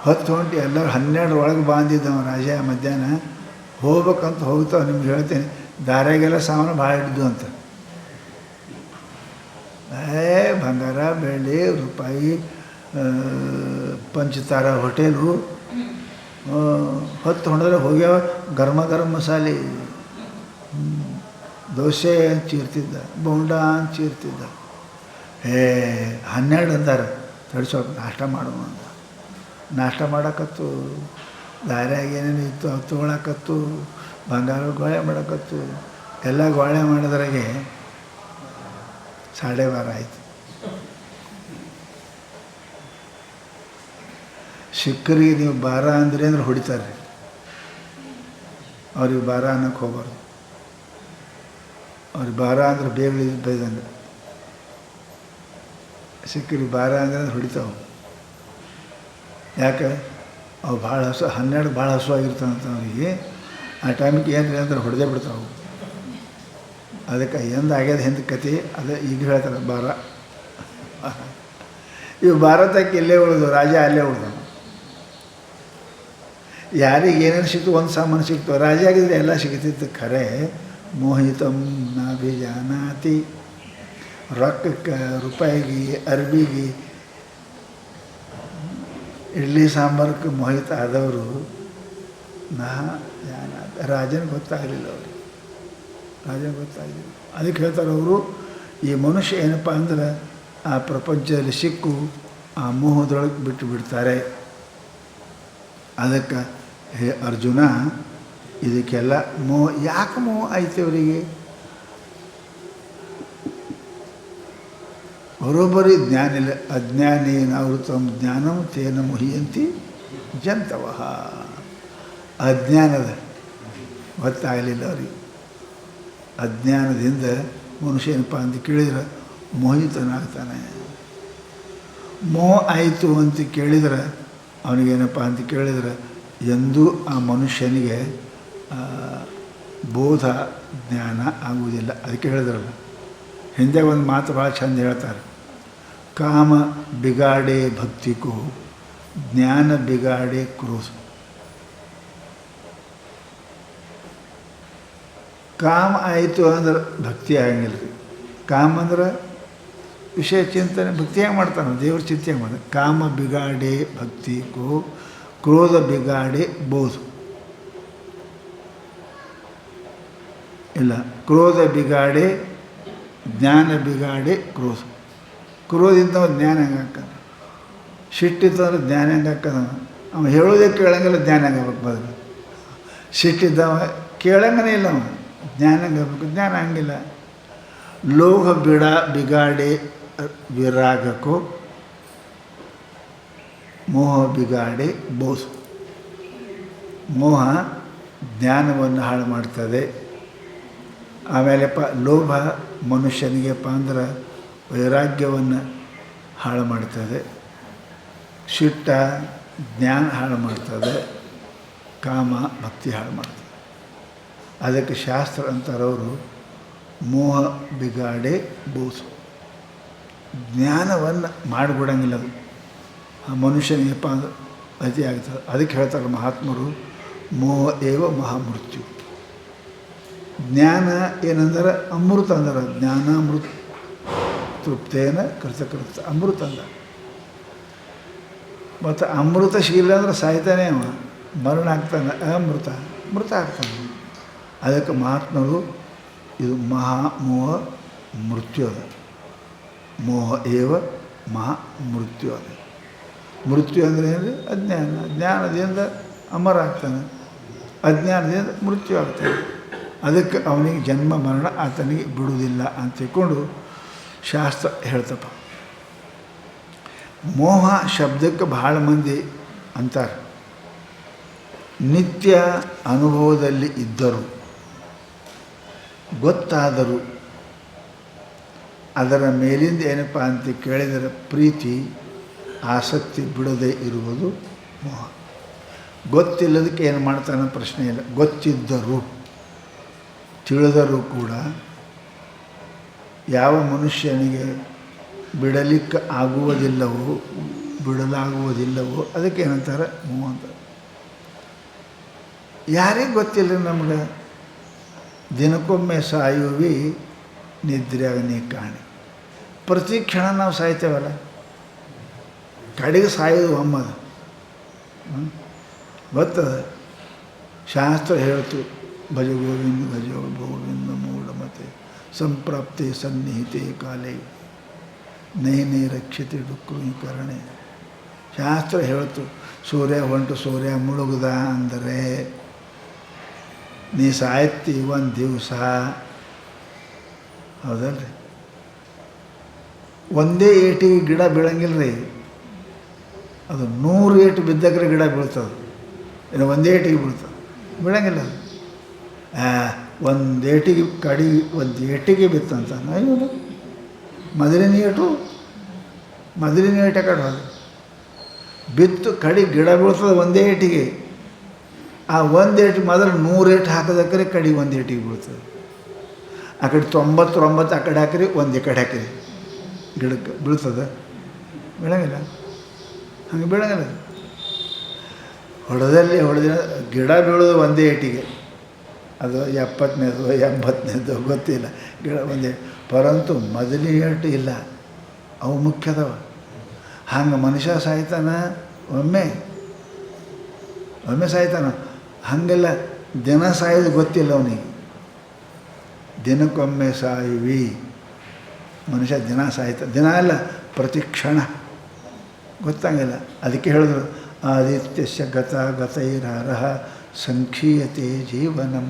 10 ಗಂಟೆ ಎಲ್ಲರೂ 12 ಒಳಗೆ ಬಾಂದಿದ್ದವ ರಾಜ. ಮಧ್ಯಾಹ್ನ ಹೋಗ್ಬೇಕಂತ ಹೋಗ್ತಾವ. ನಿಮ್ಗೆ ಹೇಳ್ತೀನಿ, ದಾರ್ಯಾಗೆಲ್ಲ ಸಾಮಾನು ಭಾಳ ಹಿಡಿದು ಅಂತ. ಬಂಗಾರ ಬೆಳ್ಳಿ ರೂಪಾಯಿ, ಪಂಚತಾರ ಹೋಟೆಲು 10 ಹೊಡೆದ್ರೆ ಹೋಗ್ಯಾವ. ಗರಮ ಮಸಾಲೆ, ದೋಸೆ ಅಂತ ಚೀರ್ತಿದ್ದ, ಬೋಂಡ ಅಂತ ಚೀರ್ತಿದ್ದ. 12 ಅಂದಾರೆ, ತಡಿ ಸ್ವಲ್ಪ ನಾಷ್ಟ ಮಾಡುವ ಅಂತ. ನಾಷ್ಟ ಮಾಡೋಕತ್ತು. ದಾರ್ಯಾಗ ಏನೇನು ಇತ್ತು ಅದು ತೊಗೊಳಕತ್ತು. ಬಂಗಾರ ಗೋಳೆ ಮಾಡೋಕತ್ತು. ಎಲ್ಲ ಗೋಳೆ ಮಾಡಿದ್ರಾಗೆ 12:30 ಆಯಿತು. ಸಿಕ್ಕರಿಗೆ ನೀವು ಬಾರ ಅಂದ್ರೆ ಹೊಡಿತಾರೆ. ಅವ್ರಿಗೆ ಬಾರ ಅನ್ನೋಕ್ಕೆ ಹೋಗ್ಬಾರ್ದು. ಅವ್ರಿಗೆ ಬಾರ ಅಂದ್ರೆ ಬೇಗ ಬೈದಂಗೆ. ಸಿಕ್ಕರಿಗೆ ಬಾರ ಅಂದ್ರೆ ಹೊಡಿತಾವೆ. ಯಾಕೆ? ಅವು ಭಾಳ ಹಸು, 12 ಭಾಳ ಹಸುವಾಗಿರ್ತಾವಂತ ಅವರಿಗೆ. ಆ ಟೈಮಿಗೆ ಏನು ಅಂದ್ರೆ ಹೊಡೆದೇ ಬಿಡ್ತಾವೆ. ಅದಕ್ಕೆ ಎಂದು ಆಗ್ಯದ ಹಿಂದೆ ಕತೆ ಅದು ಈಗ ಹೇಳ್ತಾರೆ ಬಾರ. ಇವು ಭಾರತಕ್ಕೆ ಇಲ್ಲೇ ಉಳಿದು, ರಾಜ ಅಲ್ಲೇ ಉಳಿದ. ಯಾರಿಗೆ ಏನೇನು ಸಿಕ್ತು, ಒಂದು ಸಾಮಾನು ಸಿಕ್ತು. ರಾಜ ಆಗಿದ್ರೆ ಎಲ್ಲ ಸಿಗ್ತಿತ್ತು. ಖರೆ ಮೋಹಿತಂ ನಾಭಿಜಾನಾತಿ. ರೊಕ್ಕಕ್ಕೆ, ರೂಪಾಯಿಗೆ, ಅರ್ಬಿಗೆ, ಇಡ್ಲಿ ಸಾಂಬಾರಕ್ಕೆ ಮೋಹಿತ ಆದವರು ನಾ ಜಾನಾತಿ. ರಾಜನಿಗೆ ಗೊತ್ತಾಗಲಿಲ್ಲ ಅವ್ರಿಗೆ, ರಾಜನಿಗೆ ಗೊತ್ತಾಗಲಿಲ್ಲ. ಅದಕ್ಕೆ ಹೇಳ್ತಾರೆ ಅವರು, ಈ ಮನುಷ್ಯ ಏನಪ್ಪ ಅಂದ್ರೆ ಆ ಪ್ರಪಂಚದಲ್ಲಿ ಸಿಕ್ಕು ಆ ಮೋಹದೊಳಗೆ ಬಿಟ್ಟು ಬಿಡ್ತಾರೆ. ಅದಕ್ಕೆ ಹೇ ಅರ್ಜುನ, ಇದಕ್ಕೆಲ್ಲ ಮೋಹ ಯಾಕೆ ಮೋಹ ಐತೆ ಅವರಿಗೆ? ಬರೋಬ್ಬರಿ ಜ್ಞಾನ ಇಲ್ಲ. ಅಜ್ಞಾನೇನಾವೃತಂ ಜ್ಞಾನಂ ತೇನ ಮುಹ್ಯಂತಿ ಜಂತವಃ. ಅಜ್ಞಾನದ ಗೊತ್ತಾಗಲಿಲ್ಲ ಅವರಿಗೆ. ಅಜ್ಞಾನದಿಂದ ಮನುಷ್ಯ ಏನಪ್ಪ ಅಂತ ಕೇಳಿದ್ರೆ ಮೋಹಿತನಾಗ್ತಾನೆ. ಮೋಹ ಆಯಿತು ಅಂತ ಕೇಳಿದ್ರೆ ಅವನಿಗೇನಪ್ಪ ಅಂತ ಕೇಳಿದ್ರೆ ಎಂದೂ ಆ ಮನುಷ್ಯನಿಗೆ ಬೋಧ ಜ್ಞಾನ ಆಗುವುದಿಲ್ಲ. ಅದಕ್ಕೆ ಹೇಳಿದ್ರಲ್ಲ, ಹಿಂದೆ ಒಂದು ಮಾತು ಭಾಳ ಚಂದ ಹೇಳ್ತಾರೆ, ಕಾಮ ಬಿಗಾಡೆ ಭಕ್ತಿಗೂ ಜ್ಞಾನ ಬಿಗಾಡೆ ಕ್ರೋಧ. ಕಾಮ ಆಯಿತು ಅಂದ್ರೆ ಭಕ್ತಿ ಆಗಂಗಿಲ್ಲ ರೀ. ಕಾಮ ಅಂದ್ರೆ ವಿಷಯ ಚಿಂತನೆ ಭಕ್ತಿಯಾಗಿ ಮಾಡ್ತಾನೆ, ದೇವ್ರ ಚಿಂತೆಯಾಗಿ ಮಾಡ್ತಾನೆ. ಕಾಮ ಬಿಗಾಡೆ ಭಕ್ತಿ ಕೋ, ಕ್ರೋಧ ಬಿಗಾಡೆ ಬೋಧ. ಇಲ್ಲ, ಕ್ರೋಧ ಬಿಗಾಡೆ ಜ್ಞಾನ ಬಿಗಾಡೆ ಕ್ರೋಧ. ಕ್ರೋಧ ಇದ್ದವ ಜ್ಞಾನ ಹೆಂಗೆ ಹಾಕ್ತಾನೆ, ಸಿಟ್ಟಿದ್ದವ್ರು ಜ್ಞಾನ ಹೆಂಗೆ ಹಾಕದ. ಅವ ಹೇಳೋದೇ ಕೇಳಂಗಿಲ್ಲ, ಜ್ಞಾನ ಹೆಂಗೆ ಆಗ್ಬೇಕು. ಬದಲು ಸಿಟ್ಟಿದ್ದವ ಕೇಳಂಗನೇ ಇಲ್ಲ, ಅವ ಜ್ಞಾನ ಹೆಂಗೆ ಆಗ್ಬೇಕು, ಜ್ಞಾನ ಹಂಗಿಲ್ಲ. ಲೋಹ ಬಿಗಾಡೆ ವಿರಾಗಕ್ಕೋ, ಮೋಹ ಬಿಗಾಡೆ ಬೋಧ. ಮೋಹ ಜ್ಞಾನವನ್ನು ಹಾಳು ಮಾಡ್ತದೆ. ಆಮೇಲೆ ಲೋಭ ಮನುಷ್ಯನಿಗೆಪ್ಪ ಅಂದ್ರೆ ವೈರಾಗ್ಯವನ್ನು ಹಾಳು ಮಾಡ್ತದೆ. ಶಿಟ್ಟ ಜ್ಞಾನ ಹಾಳು ಮಾಡ್ತದೆ. ಕಾಮ ಭಕ್ತಿ ಹಾಳು ಮಾಡ್ತದೆ. ಅದಕ್ಕೆ ಶಾಸ್ತ್ರ ಅಂತಾರವರು ಮೋಹ ಬಿಗಾಡೆ ಬೋಧ. ಜ್ಞಾನವನ್ನು ಮಾಡಿಬಿಡಂಗಿಲ್ಲ ಅದು, ಆ ಮನುಷ್ಯನಿಗೆಪ್ಪ ಅಂದ್ರೆ ಅತಿ ಆಗ್ತದೆ. ಅದಕ್ಕೆ ಹೇಳ್ತಾರೆ ಮಹಾತ್ಮರು, ಮೋಹ ಏವ ಮಹಾಮೃತ್ಯು. ಜ್ಞಾನ ಏನಂದ್ರೆ ಅಮೃತ ಅಂದ್ರೆ, ಜ್ಞಾನಾಮೃತ ತೃಪ್ತೇನ ಕೃತಕೃತ ಅಮೃತ ಅಂದ. ಮತ್ತು ಅಮೃತಶೀಲ ಅಂದ್ರೆ ಸಾಯ್ತಾನೆ ಅವ, ಮರಣ ಆಗ್ತಾನೆ. ಅಮೃತ ಮೃತ ಆಗ್ತಾನೆ. ಅದಕ್ಕೆ ಮಹಾತ್ಮರು ಇದು ಮೋಹ ಮೃತ್ಯು ಅದ. ಮೋಹ ಏವ ಮಹಾ ಮೃತ್ಯು ಅದ. ಮೃತ್ಯು ಅಂದರೆ ಏನು? ಅಜ್ಞಾನ. ಜ್ಞಾನದಿಂದ ಅಮರ ಆಗ್ತಾನೆ, ಅಜ್ಞಾನದಿಂದ ಮೃತ್ಯು ಆಗ್ತಾನೆ. ಅದಕ್ಕೆ ಅವನಿಗೆ ಜನ್ಮ ಮರಣ ಆತನಿಗೆ ಬಿಡುವುದಿಲ್ಲ ಅಂತ ತಿಳ್ಕೊಂಡು ಶಾಸ್ತ್ರ ಹೇಳ್ತಪ್ಪ. ಮೋಹ ಶಬ್ದಕ್ಕೆ ಭಾಳ ಮಂದಿ ಅಂತಾರೆ, ನಿತ್ಯ ಅನುಭವದಲ್ಲಿ ಇದ್ದರು, ಗೊತ್ತಾದರೂ ಅದರ ಮೇಲಿಂದ ಏನಪ್ಪ ಅಂತ ಕೇಳಿದರೆ ಪ್ರೀತಿ ಆಸಕ್ತಿ ಬಿಡದೇ ಇರುವುದು ಮೋಹ. ಗೊತ್ತಿಲ್ಲದಕ್ಕೆ ಏನು ಮಾಡ್ತಾನೆ ಪ್ರಶ್ನೆ ಇಲ್ಲ. ಗೊತ್ತಿದ್ದರೂ ತಿಳಿದರೂ ಕೂಡ ಯಾವ ಮನುಷ್ಯನಿಗೆ ಬಿಡಲಿಕ್ಕೆ ಆಗುವುದಿಲ್ಲವೋ ಬಿಡಲಾಗುವುದಿಲ್ಲವೋ ಅದಕ್ಕೆ ಏನಂತಾರೆ ಮೋಹ ಅಂತ. ಯಾರಿಗೆ ಗೊತ್ತಿಲ್ಲ ನಮ್ಗೆ, ದಿನಕ್ಕೊಮ್ಮೆ ಸಾಯುವಿ ನಿದ್ರೆಯಾಗ ನೀ ಕಾಣಿ. ಪ್ರತಿ ಕ್ಷಣ ನಾವು ಸಾಯ್ತೇವಲ್ಲ, ಕಡೆಗೆ ಸಾಯೋದು ಒಮ್ಮದ ಗೊತ್ತದ. ಶಾಸ್ತ್ರ ಹೇಳ್ತು, ಭಜ ಗೋವಿಂದ ಭಜ ಗೋವಿಂದ ಮೂಢಮತೆ ಸಂಪ್ರಾಪ್ತಿ ಸನ್ನಿಹಿತೆ ಕಾಲೇ ನೈನೇ ರಕ್ಷತೆ ಡುಕ್ಕುಕರಣೆ. ಶಾಸ್ತ್ರ ಹೇಳ್ತು, ಸೂರ್ಯ ಹೊಂಟು ಸೂರ್ಯ ಮುಳುಗ್ದ ಅಂದರೆ ನೀ ಸಾಯ್ತಿ ಒಂದು ದಿವಸ. ಹೌದಲ್ರಿ? ಒಂದೇ ಏಟಿಗೆ ಗಿಡ ಬೀಳಂಗಿಲ್ಲ ರೀ, ಅದು 100 ಏಟು ಬಿದ್ದಕ್ರೆ ಗಿಡ ಬೀಳ್ತದೆ. ಇನ್ನು ಒಂದೇ ಏಟಿಗೆ ಬೀಳ್ತದೆ, ಬೀಳಂಗಿಲ್ಲ ಅದು. ಒಂದು ಏಟಿಗೆ ಒಂದು ಏಟಿಗೆ ಬಿತ್ತಂತ ಅಯ್ಯೋದು ಮೊದಲಿನ ಏಟ ಕಡೆ ಅದು ಬಿತ್ತು ಕಡಿ ಗಿಡ ಬೀಳ್ತದೆ ಒಂದೇ ಏಟಿಗೆ. ಆ ಒಂದು ಏಟು ಮೊದಲು 100 ಏಟು ಹಾಕೋದಕ್ಕರೆ ಕಡಿ ಒಂದು ಏಟಿಗೆ ಬೀಳ್ತದೆ. ಆ ಕಡೆ 99 ಆ ಕಡೆ ಹಾಕಿರಿ, ಒಂದು ಈ ಕಡೆ ಹಾಕಿರಿ, ಗಿಡಕ್ಕೆ ಬೀಳ್ತದೆ? ಬೀಳಂಗಿಲ್ಲ. ಹಂಗೆ ಬೀಳಂಗಿಲ್ಲ. ಹೊಡೆದಿನ ಗಿಡ ಬೀಳೋದು ಒಂದೇ ಏಟಿಗೆ, ಅದು 70ನೇದು 80ನೇದು ಗೊತ್ತಿಲ್ಲ, ಗಿಡ ಒಂದೇ. ಪರಂತು ಮೊದಲಿನ ಏಟು ಇಲ್ಲ, ಅವು ಮುಖ್ಯದವ. ಹಂಗೆ ಮನುಷ್ಯ ಸಾಯ್ತಾನ ಒಮ್ಮೆ ಸಾಯ್ತಾನ. ಹಾಗೆಲ್ಲ ದಿನ ಸಾಯೋದು ಗೊತ್ತಿಲ್ಲ ಅವನಿಗೆ. ದಿನಕ್ಕೊಮ್ಮೆ ಸಾಯುವಿ ಮನುಷ್ಯ, ದಿನ ಸಾಯ್ತಾನೆ. ದಿನ ಅಲ್ಲ, ಪ್ರತಿ ಕ್ಷಣ ಗೊತ್ತಾಗಿಲ್ಲ. ಅದಕ್ಕೆ ಹೇಳಿದ್ರು, ಆದಿತ್ಯಸ್ಯ ಗತೈರಹರಃ ಸಂಕ್ಷೀಯತೆ ಜೀವನಂ.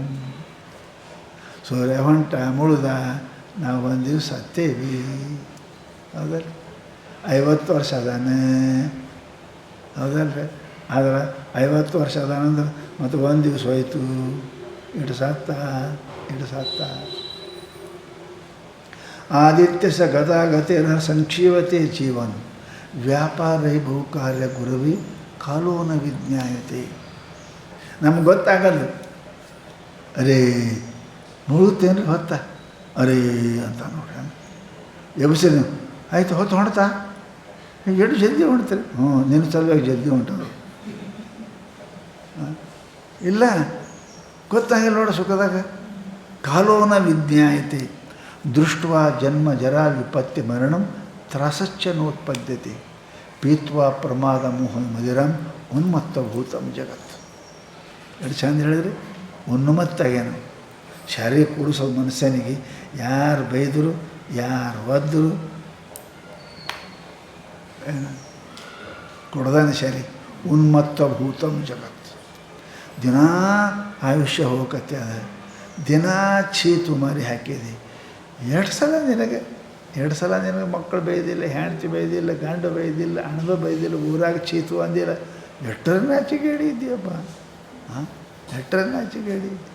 ಸೂರ್ಯ ಹೊಂಟ ಮುಳ್ದ, ನಾವು ಒಂದು ದಿವಸ ಸತ್ತೇವಿ. ಹೌದಲ್ಲ? 50 ವರ್ಷ ಅದಾನೆ, ಹೌದಲ್ರಿ? ಆದ್ರೆ 50 ವರ್ಷ ಅದಾನಂದ್ರೆ ಮತ್ತು ಒಂದು ದಿವಸ ಹೋಯ್ತು, ಇಟ್ಟು ಸತ್ತ. ಆದಿತ್ಯಸ ಗತೈರ ಸಂಕ್ಷೀವತೆ ಜೀವನ ವ್ಯಾಪಾರೈ ಬಹುಕಾರ್ಯ ಗುರುವಿ ಕಾಲೋನ ವಿಜ್ಞಾಯತೆ. ನಮ್ಗೆ ಗೊತ್ತಾಗಲ್ಲ. ಅರೇ ಮುಳುತ್ತೇನ್ರಿ ಹೊತ್ತ, ಅರೇ ಅಂತ ನೋಡ್ರಿ ಎಬ್ಸಿ ನೀವು ಆಯಿತು ಹೊತ್ತು ಹೊಣ್ತಾ ಎಷ್ಟು ಜಲ್ದಿ ಹೊಣ್ತೀರಿ? ನಿನ್ನ ಸಲುವಾಗಿ ಜಲ್ದಿ ಹೊಂಟದು. ಇಲ್ಲ, ಗೊತ್ತಾಗಿಲ್ಲ ನೋಡ ಸುಖದಾಗ. ಕಾಲೋನ ವಿಜ್ಞಾಯತೆ ದೃಷ್ಟ ಜನ್ಮ ಜರಾ ವಿಪತ್ತಿ ಮರಣಂ ತ್ರಾಸಚ್ಚ ನೋತ್ಪದ್ಯತೆ ಪೀತ್ವಾ ಪ್ರಮಾದ ಮೋಹ ಮದಿರಂ ಉನ್ಮತ್ತಭೂತಂ ಜಗತ್. ಎಷ್ಟು ಚಂದ ಹೇಳಿದ್ರಿ, ಉನ್ಮತ್ತಾಗೇನು ಶಾರೀರಿಕ ಕೂಡಿಸೋದು ಮನುಷ್ಯನಿಗೆ. ಯಾರು ಬೈದರು, ಯಾರು ಒದ್ದರು, ಏನು ಕೊಡ್ದಾನೆ ಶಾರಿ. ಉನ್ಮತ್ತಭೂತಂ ಜಗತ್. ದಿನ ಆಯುಷ್ಯ ಹೋಗತ್ತೆ ಅದ, ದಿನ ಚೀತು ಮಾರಿ ಹಾಕಿದೆ. ಎರಡು ಸಲ ನಿನಗೆ ಮಕ್ಕಳು ಬೈದಿಲ್ಲ, ಹೆಂಡತಿ ಬೈದಿಲ್ಲ, ಗಂಡ ಬೈದಿಲ್ಲ, ಅಣ್ಣದ ಬೈದಿಲ್ಲ, ಊರಾಗ ಚೀತು ಅಂದಿಲ್ಲ. ಎಷ್ಟರ ನಾಚಿಕೆ ಹಿಡಿಯಿದ್ದೀಯಪ್ಪ, ಹಾಂ ಎಷ್ಟರ ನಾಚಿಕೆ ಹಿಡಿಯಿದ್ದಿ.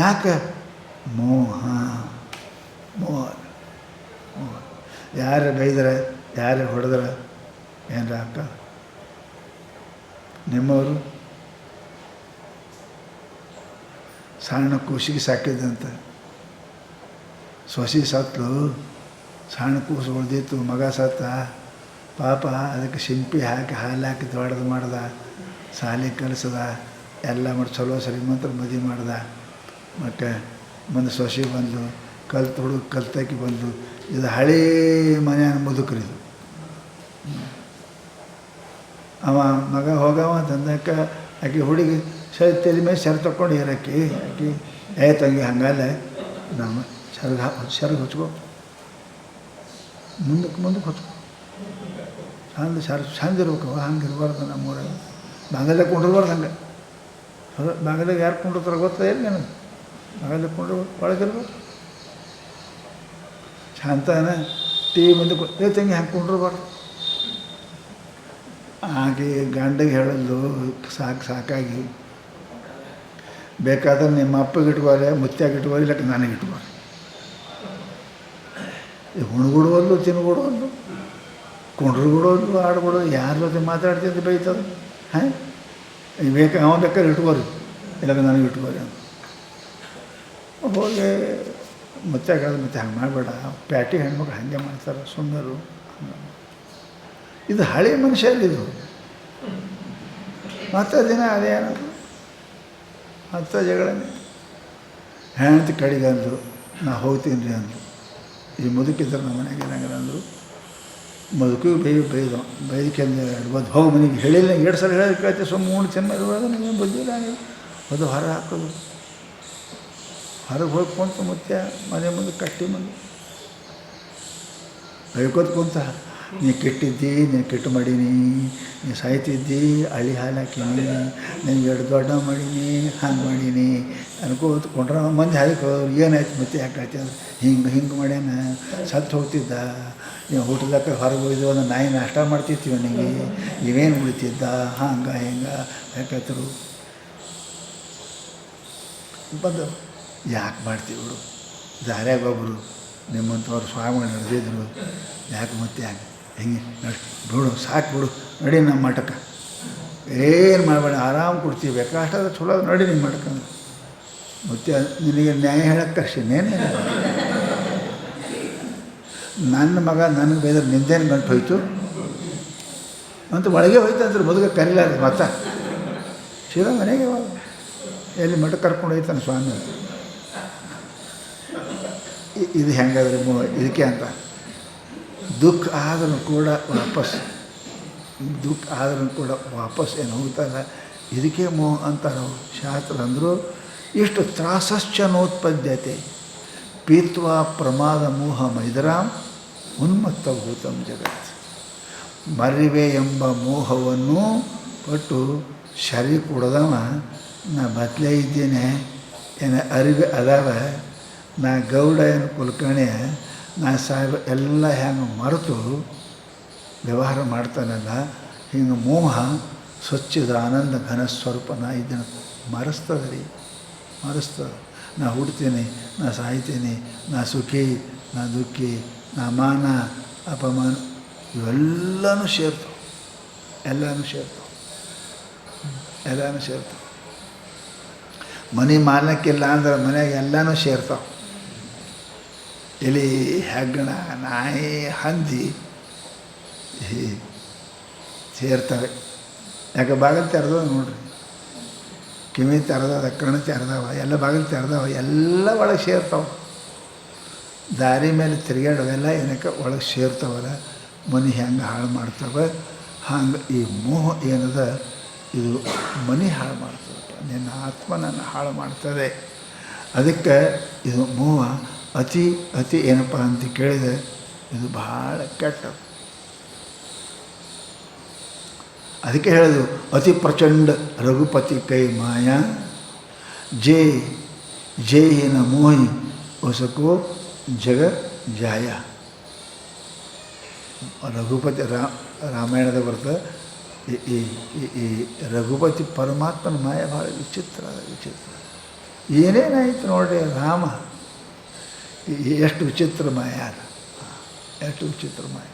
ಯಾಕೆ? ಮೋಹ. ಯಾರು ಬೈದ್ರೆ, ಯಾರು ಹೊಡೆದ್ರೆ ಏನ್ರ ಅಕ್ಕ ನಿಮ್ಮವರು ಸಣ್ಣ ಕೂಸಿಗೆ ಸಾಕಿದ್ದಂತ, ಸೊಸಿ ಸತ್ಲು, ಸಣ್ಣ ಕೂಸು ಉಳ್ದಿತ್ತು, ಮಗ ಸತ್ತ. ಪಾಪ ಅದಕ್ಕೆ ಶಿಂಪಿ ಹಾಕಿ ಹಾಲು ಹಾಕಿ ದೊಡ್ಡದು ಮಾಡ್ದ, ಶಾಲೆ ಕಲಿಸ್ದ, ಎಲ್ಲ ಮಾಡಿ ಚಲೋ ಶ್ರೀಮಂತರ ಮದುವೆ ಮಾಡ್ದ. ಮತ್ತು ಮುಂದೆ ಸೊಸಿ ಬಂದು ಕಲ್ತು ಹುಡುಗ ಕಲ್ತಾಕಿ ಬಂದು. ಇದು ಹಳೇ ಮನೆಯ ಮುದುಕರಿದು. ಅವ ಮಗ ಹೋಗವ ತಂದಕ್ಕೆ ಆಕೆ ಹುಡುಗಿ ತಲೆ ಮೇಲೆ ಸೆರೆ ತಗೊಂಡು ಇರಕ್ಕೆ ಆಕೆ ತಂಗಿ ಹಂಗಲ್ಲ ನಮ್ಮ ಸೆರಗು ಹೊಚ್ಕೊ, ಮುಂದಕ್ಕೆ ಹೊಚ್ಕೊ, ಚಂದ ಇರ್ಬೇಕವ. ಹಂಗೆ ಇರಬಾರ್ದು. ನಮ್ಮೂರಾಗ ಬಾಗಲ್ದಾಗ ಕೊಂಡಿರ್ಬಾರ್ದು. ಹಂಗೆ ಬಾಗಲ್ದಾಗ ಯಾರು ಕೊಂಡಿರ್ತಾರೆ ಗೊತ್ತಾ? ಇಲ್ಲ ನನಗೆ ಬಾಗಲ್ದಾಗ ಕೊಂಡ್ರು ಒಳಗಿರ್ಬೇಕು. ಶಾಂತನ ಟಿ ವಿ ಮುಂದೆ ತಂಗಿ ಹಂಗೆ ಕೊಂಡಿರ್ಬಾರ್ದು. ಹಾಗೆ ಗಂಡಿಗೆ ಹೇಳಲು ಸಾಕಾಗಿ ಬೇಕಾದ್ರೆ ನಿಮ್ಮ ಅಪ್ಪಗೆ ಇಟ್ಕೋರೆ, ಮುತ್ಯಾಗ ಇಟ್ಕೋರಿ, ಇಲ್ಲಕ್ಕೆ ನನಗೆ ಇಟ್ಕೋರಿ. ಹುಣ್ಗುಡೋದು, ತಿನ್ಕೊಡೋದು, ಕುಂಡ್ರುಗುಡೋದು, ಆಡ್ಕೊಡೋದು, ಯಾರ ಜೊತೆ ಮಾತಾಡ್ತಿದ್ದು ಬೈತದೆ. ಹಾಂ ಅವ ಬೇಕಾದ್ರೆ ಇಟ್ಕೋರಿ, ಇಲ್ಲಕ್ಕೆ ನನಗೆ ಇಟ್ಕೋರಿ ಅಂತ ಹೋಗಿ ಮುತ್ಯಾಗ ಹೇಳಿದ್ರೆ, ಮತ್ತೆ ಹಂಗೆ ಮಾಡಬೇಡ, ಪ್ಯಾಟಿ ಹೆಣ್ಮಕ್ಳು ಹಾಗೆ ಮಾಡ್ತಾರೆ, ಸುಂದರು. ಇದು ಹಳೆ ಮನುಷ್ಯರಿದು. ಮತ್ತೆ ದಿನ ಅದೇನದು, ಮತ್ತೆ ಜಗಳನೆ. ಹೆಣ್ತಿ ಕಡೆಗೆ ಅಂದರು, ನಾ ಹೋಗ್ತೀನಿ ರೀ ಅಂದರು. ಈ ಮುದುಕಿದ್ರು ನಮ್ಮ ಮನೆಗೆ ಏನಾಗಲ್ಲ ಅಂದರು. ಮುದುಕಿಗೆ ಬೈದಕ್ಕೆ ಬಂದು ಹೋಗಿ ಮನೆಗೆ ಹೇಳಿಲ್ಲ. 2 ಸಲ ಹೇಳೋದು ಕೇಳ್ತೀವಿ, ಸುಮ್ಮನೆ ಉಣ್ಣು ತಿನ್ನ ಇರುವಾಗ ನೀವೇನು ಬುದ್ಧಿಲ್ಲ. ನೀವು ಅದು ಹೊರ ಹಾಕೋದು, ಹೊರಗೆ ಹೋಗಿ ಕುಂತು ಮುತ್ಯ ಮನೆ ಮುಂದೆ ಕಟ್ಟಿ ಮುಂದೆ ಬೈಕೋದು ಕುಂತ. ನೀ ಕೆಟ್ಟಿದ್ದಿ, ನೀನು ಕೆಟ್ಟು ಮಾಡೀನಿ, ನೀ ಸಾಯ್ತಿದ್ದಿ, ಹಳ್ಳಿ ಹಾಲು ಹಾಕೀನಿ, ನೀನು ಎರಡು ದೊಡ್ಡ ಮಾಡೀನಿ, ಹಂಗೆ ಮಾಡೀನಿ ಅನ್ಕೋತ್ಕೊಂಡ್ರೆ ಮಂದಿ ಹಾಕೋರು. ಏನಾಯ್ತು ಮತ್ತೆ ಯಾಕೆ ಆಯ್ತು ಅಂದ್ರೆ, ಹಿಂಗೆ ಮಾಡ್ಯಾನ, ಸತ್ತು ಹೋಗ್ತಿದ್ದ, ನೀವು ಹೋಟೆಲ್ದಾಗ ಹೊರಗೆ ಹೋಯ್ದು ಒಂದು ನಾಯಿ ನಾಷ್ಟ ಮಾಡ್ತಿರ್ತೀವಿ ನನಗೆ, ಇವೇನು ಉಳಿತಿದ್ದ, ಹಂಗೆ ಹಿಂಗೆ ಯಾಕತ್ತರು ಬಂದು. ಯಾಕೆ ಮಾಡ್ತೀವಿ ಬಿಡು, ದಾರ್ಯಾಗ ಒಬ್ಬರು ನಿಮ್ಮಂಥವ್ರು ಸ್ವಾಮಿಗಳು ನಡೆದಿದ್ರು, ಯಾಕೆ ಮತ್ತೆ ಯಾಕೆ ಹಿಂಗೆ ನೋಡಿ ಬಿಡು, ಸಾಕು ಬಿಡು, ನಡಿ ನಮ್ಮ ಮಠಕ್ಕೆ, ಏನು ಮಾಡಬೇಡ, ಆರಾಮ್ ಕೊಡ್ತೀವಿ, ಬೇಕಾಷ್ಟದ ಚಲೋ ನಡಿ ನಿಮ್ಮ ಮಠಕ್ಕೆ. ಮತ್ತೆ ನಿನಗೆ ನ್ಯಾಯ ಹೇಳಕ್ಕೆ ಕರ್ಸಿನೇನು? ನನ್ನ ಮಗ ನನಗೆ ಬೈದ್ರೆ ನಿಂದೇನು ಗಂಟು ಹೋಯ್ತು ಅಂತ ಒಳಗೆ ಹೋಯ್ತು ಅಂದ್ರೆ ಮುದುಗ ಕರೀಲಾರ. ಮತ್ತೆ ಸೀದಾ ಮನೆಗೆ ಎಲ್ಲಿ ಮಠಕ್ಕೆ ಕರ್ಕೊಂಡು ಹೋಯ್ತಾನೆ ಸ್ವಾಮಿ. ಇದು ಹೆಂಗಾದ್ರೆ ಇದಕ್ಕೆ ಅಂತ ದುಃಖ ಆದ್ರೂ ಕೂಡ ವಾಪಸ್ ಏನು ಹೋಗ್ತಾರ. ಇದಕ್ಕೆ ಮೋಹ ಅಂತಾರೆ ಅವರು ಶಾಸ್ತ್ರ ಅಂದರು. ಇಷ್ಟು ತ್ರಾಸಶ್ಚನೋತ್ಪದ್ಯತೆ ಪೀತ್ವಾ ಪ್ರಮಾದ ಮೋಹ ಮೈದರಾಮ್ ಉನ್ಮತ್ತಭೂತಂ ಜಗತ್. ಮರಿವೆ ಎಂಬ ಮೋಹವನ್ನು ಪಟ್ಟು ಶರೀ ಕೊಡದವ ನಾ ಬದಲೇ ಇದ್ದೇನೆ, ಏನು ಅರಿವೆ ಅದಾವ, ನಾ ಗೌಡ ಏನು ಕುಲಕರ್ಣಿ, ನಾ ಸಾಹೇಬ ಎಲ್ಲ ಹೆಂಗೆ ಮರೆತು ವ್ಯವಹಾರ ಮಾಡ್ತಾನಲ್ಲ, ಹಿಂಗೆ ಮೋಹ ಸ್ವಚ್ಛದ ಆನಂದ ಘನ ಸ್ವರೂಪ ನಾ ಇದನ್ನು ಮರೆಸ್ತದೆ. ನಾ ಹುಡ್ತೀನಿ, ನಾ ಸಾಯ್ತೀನಿ, ನಾ ಸುಖಿ, ನಾ ದುಃಖಿ, ನಾ ಮಾನ ಅಪಮಾನ ಇವೆಲ್ಲನೂ ಸೇರ್ತಾವೆ. ಮನೆ ಮಾಲಕ್ಕಿಲ್ಲ ಅಂದ್ರೆ ಮನೆಯಾಗ ಎಲ್ಲನೂ ಸೇರ್ತಾವೆ. ಎಲಿ, ಹೆಗ್ಗಣ, ನಾಯಿ, ಹಂದಿ ಸೇರ್ತವೆ. ಯಾಕೆ ಬಾಗಿಲು ತೆರೆದವ ನೋಡ್ರಿ, ಕಿವಿ ತೆರೆದವ, ಕಣ್ಣು ತೆರೆದವ, ಎಲ್ಲ ಬಾಗಿಲು ತೆರೆದವ, ಎಲ್ಲ ಒಳಗೆ ಸೇರ್ತಾವೆ. ದಾರಿ ಮೇಲೆ ತಿರುಗಾಡವೆಲ್ಲ ಏನಕ್ಕೆ ಒಳಗೆ ಸೇರ್ತಾವಲ್ಲ, ಮನೆ ಹೆಂಗೆ ಹಾಳು ಮಾಡ್ತವೆ, ಹಂಗೆ ಈ ಮೋಹ ಏನದ ಇದು ಮನೆ ಹಾಳು ಮಾಡ್ತದಪ್ಪ, ನಿನ್ನ ಆತ್ಮನನ್ನು ಹಾಳು ಮಾಡ್ತದೆ. ಅದಕ್ಕೆ ಇದು ಮೋಹ ಅತಿ ಅತಿ ಏನಪ್ಪ ಅಂತ ಕೇಳಿದರೆ ಇದು ಭಾಳ ಕೆಟ್ಟದು. ಅದಕ್ಕೆ ಹೇಳೋದು ಅತಿ ಪ್ರಚಂಡ ರಘುಪತಿ ಕೈ ಮಾಯಾ ಜೇ ಜೇಹಿನ ಮೋಹಿ ಹೊಸಕೋ ಜಗ ಜಾಯ. ರಘುಪತಿ ರಾಮಾಯಣದ ಬರ್ತದೆ. ಈ ಈ ರಘುಪತಿ ಪರಮಾತ್ಮನ ಮಾಯ ಭಾಳ ವಿಚಿತ್ರ ಏನೇನಾಯಿತು ನೋಡ್ರಿ ರಾಮ, ಎಷ್ಟು ವಿಚಿತ್ರ ಮಾಯ ಅದು, ಎಷ್ಟು ವಿಚಿತ್ರ ಮಾಯ.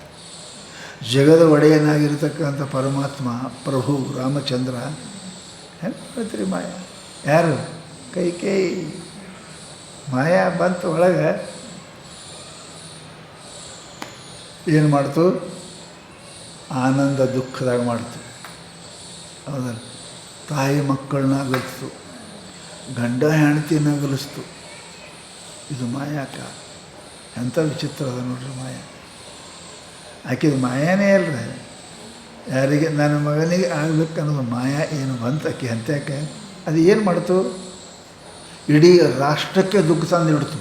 ಜಗದ ಒಡೆಯನಾಗಿರ್ತಕ್ಕಂಥ ಪರಮಾತ್ಮ ಪ್ರಭು ರಾಮಚಂದ್ರ ಹೆಂಗೆ ಹೇಳ್ತೀರಿ ಮಾಯ? ಯಾರು? ಕೈಕೇಯಿ ಮಾಯ ಬಂತು ಒಳಗೆ. ಏನು ಮಾಡ್ತು? ಆನಂದ ದುಃಖದಾಗ ಮಾಡ್ತು. ಹೌದಲ್ಲ? ತಾಯಿ ಮಕ್ಕಳನ್ನ ಅಗಲಿಸ್ತು, ಗಂಡ ಹೆಂಡತಿನ ಅಗಲಿಸ್ತು. ಇದು ಮಾಯಾಕ. ಎಂಥ ವಿಚಿತ್ರ ಅದ ನೋಡ್ರಿ ಮಾಯ. ಆಕೆದು ಮಾಯಾನೇ ಅಲ್ರಿ. ಯಾರಿಗೆ ನನ್ನ ಮಗನಿಗೆ ಆಗ್ಬೇಕನ್ನೋದು ಮಾಯ ಏನು ಬಂತು ಆಕೆ ಅಂತ್ಯಕ್ಕೆ. ಅದು ಏನು ಮಾಡ್ತು? ಇಡೀ ರಾಷ್ಟ್ರಕ್ಕೆ ದುಃಖ ತಂದಿಡ್ತು.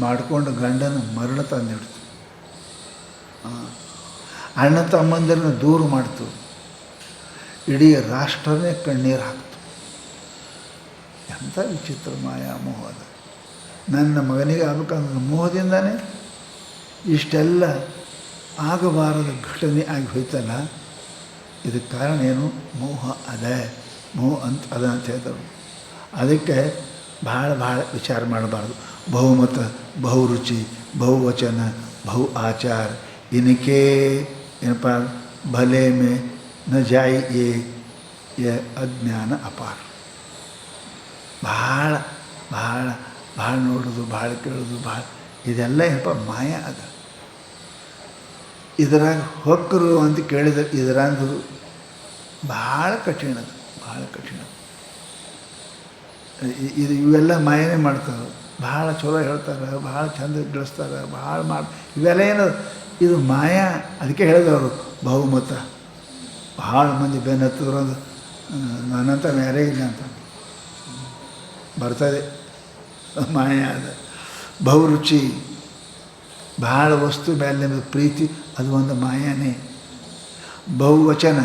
ಮಾಡಿಕೊಂಡು ಗಂಡನ ಮರಣ ತಂದಿಡ್ತು. ಅಣ್ಣ ತಮ್ಮಂದಿರನ್ನ ದೂರ ಮಾಡ್ತು. ಇಡೀ ರಾಷ್ಟ್ರನೇ ಕಣ್ಣೀರು ಹಾಕ್ತು. ಎಂಥ ವಿಚಿತ್ರ ಮಾಯಾ ಮೋಹ ಅದ. ನನ್ನ ಮಗನಿಗೆ ಆಗ್ಬೇಕಂದ್ರೆ ಮೋಹದಿಂದಾನೇ ಇಷ್ಟೆಲ್ಲ ಆಗಬಾರದ ಘಟನೆ ಆಗಿ ಹೋಯ್ತಲ್ಲ. ಇದಕ್ಕೆ ಕಾರಣ ಏನು? ಮೋಹ ಅದೇ, ಮೋಹ ಅಂತ ಅದ ಅಂತ ಹೇಳ್ತಾರೆ. ಅದಕ್ಕೆ ಭಾಳ ಭಾಳ ವಿಚಾರ ಮಾಡಬಾರ್ದು. ಬಹುಮತ, ಬಹುರುಚಿ, ಬಹುವಚನ, ಬಹು ಆಚಾರ ಇನ್ಕೇ ಏನಪ್ಪ ಭಲೆ ಮೇ ನ ಜಾಯಿ ಯ ಅಜ್ಞಾನ ಅಪಾರ. ಭಾಳ ಭಾಳ ಭಾಳ ನೋಡೋದು, ಭಾಳ ಕೇಳೋದು, ಭಾಳ ಇದೆಲ್ಲ ಏನಪ್ಪ ಮಾಯ ಅದ. ಇದರಾಗ ಹೊಕ್ಕರು ಅಂತ ಕೇಳಿದರೆ ಇದರಂದು ಭಾಳ ಕಠಿಣ ಅದು, ಭಾಳ ಕಠಿಣ. ಇದು ಇವೆಲ್ಲ ಮಾಯನೇ ಮಾಡ್ತಾರೆ. ಭಾಳ ಚಲೋ ಹೇಳ್ತಾರೆ, ಭಾಳ ಚಂದ ಗಳಿಸ್ತಾರೆ, ಭಾಳ ಇವೆಲ್ಲ ಏನದು? ಇದು ಮಾಯ. ಅದಕ್ಕೆ ಹೇಳಿದವರು ಬಹುಮತ. ಭಾಳ ಮಂದಿ ಬೆನ್ನು ಹತ್ತಿದ್ರು ಅಂದ್ರೆ ನನ್ನಂತ ಯಾರೇ ಇಲ್ಲ ಅಂತ ಬರ್ತದೆ. ಮಾಯ ಅದ. ಬಹುರುಚಿ, ಭಾಳ ವಸ್ತು ಮೇಲೆ ನಿಮಗೆ ಪ್ರೀತಿ, ಅದು ಒಂದು ಮಾಯನೇ. ಬಹುವಚನ,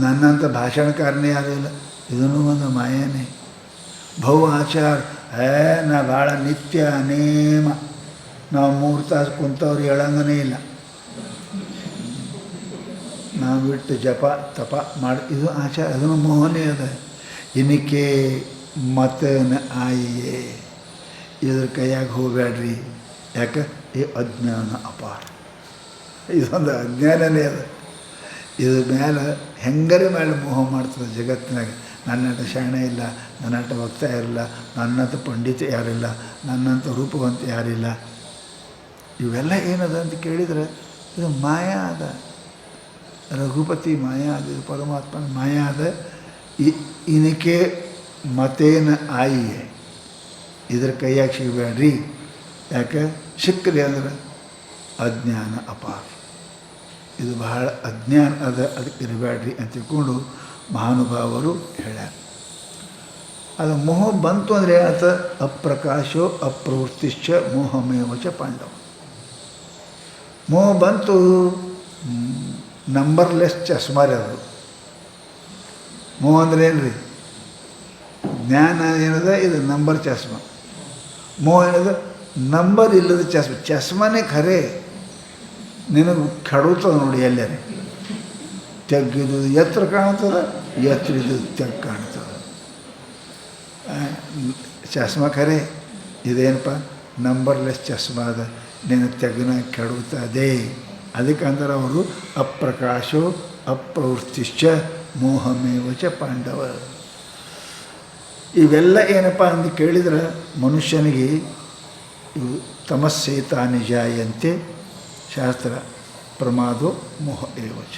ನನ್ನಂಥ ಭಾಷಣಕಾರನೇ ಯಾರೂ ಇಲ್ಲ, ಇದನ್ನು ಒಂದು ಮಾಯನೇ. ಬಹು ಆಚಾರ, ನಾ ಭಾಳ ನಿತ್ಯ ನೇಮ, ನಾವು 3 ತಾಸು ಕುಂತವ್ರು ಹೇಳಂಗನೇ ಇಲ್ಲ, ನಾವು ಬಿಟ್ಟು ಜಪ ತಪ ಮಾಡಿ, ಇದು ಆಚಾರ, ಅದನ್ನು ಮೋಹನೇ ಅದ. ಇನ್ಕೆ ಮತನ ಆಯಿಯೇ, ಇದ್ರ ಕೈಯಾಗ ಹೋಗಬೇಡ್ರಿ. ಯಾಕೆ? ಈ ಅಜ್ಞಾನ ಅಪಾರ. ಇದೊಂದು ಅಜ್ಞಾನನೇ ಅದ. ಇದ್ರ ಮೇಲೆ ಹೆಂಗರ ಮೇಲೆ ಮೋಹ ಮಾಡ್ತದೆ ಜಗತ್ತಿನಾಗ. ನನ್ನಂಥ ಶಾಣೆ ಇಲ್ಲ, ನನ್ನಂಥ ಭಕ್ತ ಯಾರಿಲ್ಲ, ನನ್ನಂಥ ಪಂಡಿತ ಯಾರಿಲ್ಲ, ನನ್ನಂಥ ರೂಪವಂತ ಯಾರಿಲ್ಲ. ಇವೆಲ್ಲ ಏನದ ಅಂತ ಕೇಳಿದರೆ ಇದು ಮಾಯಾ ಅದ. ರಘುಪತಿ ಮಾಯಾ ಅದ, ಇದು ಪರಮಾತ್ಮನ ಮಾಯಾ ಅದ. ಇನ್ಕೆ ಮತೇನ ಆಯಿಯೇ, ಇದ್ರ ಕೈಯಾಗ ಸಿಗಬೇಡ್ರಿ. ಯಾಕೆ? ಸಿಕ್ಕರಿ ಅಂದ್ರೆ ಅಜ್ಞಾನ ಅಪಾರ. ಇದು ಬಹಳ ಅಜ್ಞಾನ ಅದ, ಅದಕ್ಕೆ ಇರಬೇಡ್ರಿ ಅಂತ ತಿಳ್ಕೊಂಡು ಮಹಾನುಭಾವರು ಹೇಳ್ಯಾರ. ಅದು ಮೋಹ ಬಂತು ಅಂದರೆ ಆತ ಅಪ್ರಕಾಶೋ ಅಪ್ರವೃತ್ತಿಶ್ಚ ಮೋಹಮೇವಚ ಪಾಂಡವ. ಮೋಹ ಬಂತು, ನಂಬರ್ಲೆಸ್ ಚಸ್ಮಾರಿ ಅದು. ಮೋಹ ಅಂದರೆ ಏನು ರೀ? ಜ್ಞಾನ ಏನದ? ಇದು ನಂಬರ್ ಚಸ್ಮ. ಮೋಹ ಏನದ? ನಂಬರ್ ಇಲ್ಲದ ಚಸ್ಮ. ಚಸ್ಮನೇ ಖರೆ, ನಿನಗೆ ಕೆಡುತ್ತದ ನೋಡಿ. ಎಲ್ಲರೇ ತೆಗ್ಗಿದು ಎತ್ತರ ಕಾಣ್ತದೆ, ಎತ್ತರಿದು ತೆಗ್ ಕಾಣ್ತದೆ. ಚಸ್ಮ ಖರೆ, ಇದೇನಪ್ಪ? ನಂಬರ್ಲೆಸ್ ಚಸ್ಮ ಅದ, ನಿನ್ನ ತೆಗ್ನ ಕೆಡುತ್ತದೆ. ಅದಕ್ಕೆ ಅಂದ್ರೆ ಅವರು ಅಪ್ರಕಾಶೋ ಅಪ್ರವೃತ್ತಿಶ್ಚ ಮೋಹಮೇವಚ ಪಾಂಡವ. ಇವೆಲ್ಲ ಏನಪ್ಪ ಅಂತ ಕೇಳಿದ್ರೆ ಮನುಷ್ಯನಿಗೆ ಇವು ತಮಸ್ಸೇತ ನಿಜಾಯಂತೆ ಶಾಸ್ತ್ರ ಪ್ರಮಾದೋ ಮೋಹ ಏವಚ.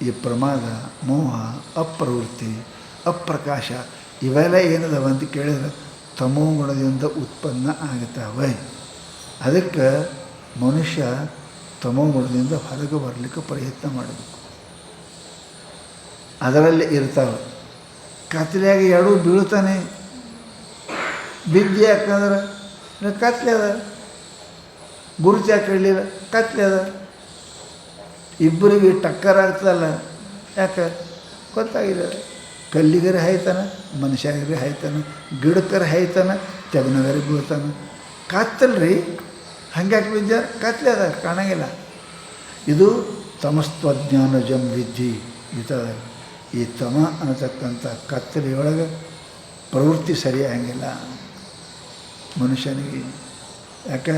ಈ ಪ್ರಮಾದ, ಮೋಹ, ಅಪ್ರವೃತ್ತಿ, ಅಪ್ರಕಾಶ ಇವೆಲ್ಲ ಏನದವ ಅಂತ ಕೇಳಿದ್ರೆ ತಮೋಗುಣದಿಂದ ಉತ್ಪನ್ನ ಆಗುತ್ತವೆ. ಅದಕ್ಕೆ ಮನುಷ್ಯ ತಮೋಗುಣದಿಂದ ಹೊರಗೆ ಬರಲಿಕ್ಕೆ ಪ್ರಯತ್ನ ಮಾಡಬೇಕು. ಅದರಲ್ಲಿ ಇರ್ತಾವೆ. ಕತ್ಲೆಯಾಗಿ ಎರಡೂ ಬೀಳ್ತಾನೆ. ಬಿದ್ದು ಯಾಕಂದ್ರೆ ಕತ್ಲೆ ಅದ, ಗುರುತು ಯಾಕೆ ಹೇಳಲಿಲ್ಲ, ಕತ್ಲೆ ಅದ. ಇಬ್ಬರಿಗೆ ಟಕ್ಕರ್ ಆಗ್ತದಲ್ಲ, ಯಾಕೆ ಗೊತ್ತಾಗಿದೆ. ಕಲ್ಲಿಗರೆ ಹಾಯ್ತಾನೆ, ಮನುಷ್ಯಗರೆ ಹಾಯ್ತಾನೆ, ಗಿಡಕ್ಕರೆ ಹಾಯ್ತಾನೆ, ತೆಗನಗರೆ ಬೀಳ್ತಾನೆ. ಕತ್ತಲ್ರಿ, ಹಂಗ್ಯಾಕೆ ಬಿದ್ದ, ಕತ್ಲೆ ಅದ, ಕಾಣಂಗಿಲ್ಲ. ಇದು ತಮಸ್ತ್ವಜ್ಞಾನಜಂ ವಿದ್ಯೆ ಇರ್ತದೆ. ಈ ತಮ ಅನ್ನತಕ್ಕಂಥ ಕತ್ತಲೆಯೊಳಗೆ ಪ್ರವೃತ್ತಿ ಸರಿಯಾಗಿಲ್ಲ ಮನುಷ್ಯನಿಗೆ. ಯಾಕೆ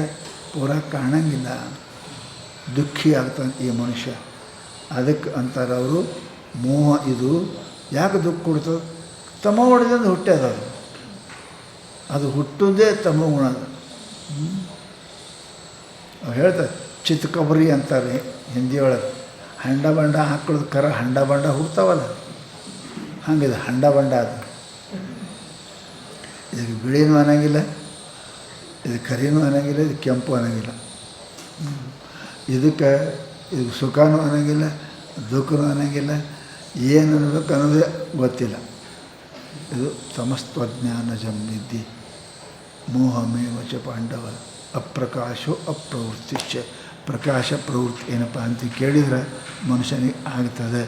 ಪೂರ ಕಾಣಂಗಿಲ್ಲ, ದುಃಖಿ ಆಗ್ತಾನೆ ಈ ಮನುಷ್ಯ. ಅದಕ್ಕೆ ಅಂತಾರೆ ಅವರು, ಮೋಹ ಇದು ಯಾಕೆ ದುಃಖ ಕೊಡ್ತದೆ? ತಮ ಹೊಡೆದಿಂದ ಹುಟ್ಟ್ಯದ ಅದು. ಅದು ಹುಟ್ಟುವುದೇ ತಮ ಗುಣ. ಅದು ಅವ್ರು ಹೇಳ್ತಾರೆ, ಚಿತ್ಕಬರಿ ಅಂತಾರೆ ಹಿಂದಿಯೊಳಗೆ. ಹಂಡ ಬಂಡ ಹಾಕೊಳ್ಳೋದು ಕರ ಹಂಡ ಬಂಡ ಹುಡ್ತಾವಲ್ಲ, ಹಂಗಿದೆ ಹಂಡ ಬಂಡ. ಅದು ಇದಕ್ಕೆ ಬಿಳಿನೂ ಅನ್ನಂಗಿಲ್ಲ, ಇದು ಕರಿನೂ ಅನ್ನಂಗಿಲ್ಲ, ಇದು ಕೆಂಪು ಅನ್ನಂಗಿಲ್ಲ. ಇದಕ್ಕೆ ಇದು ಸುಖನೂ ಅನ್ನಂಗಿಲ್ಲ, ದುಃಖನೂ ಅನ್ನಂಗಿಲ್ಲ. ಏನು ಅನ್ನಬೇಕು ಅನ್ನೋದೇ ಗೊತ್ತಿಲ್ಲ. ಇದು ತಮಸ್ತ್ವಜ್ಞಾನಜಂ ವಿದ್ಯೆ ಮೋಹಮೇವ ಚ ಪಾಂಡವ ಅಪ್ರಕಾಶೋ ಅಪ್ರವೃತ್ತಿಶ್ಚ. ಪ್ರಕಾಶ ಪ್ರವೃತ್ತಿ ಏನಪ್ಪ ಅಂತ ಕೇಳಿದರೆ ಮನುಷ್ಯನಿಗೆ ಆಗ್ತದೆ.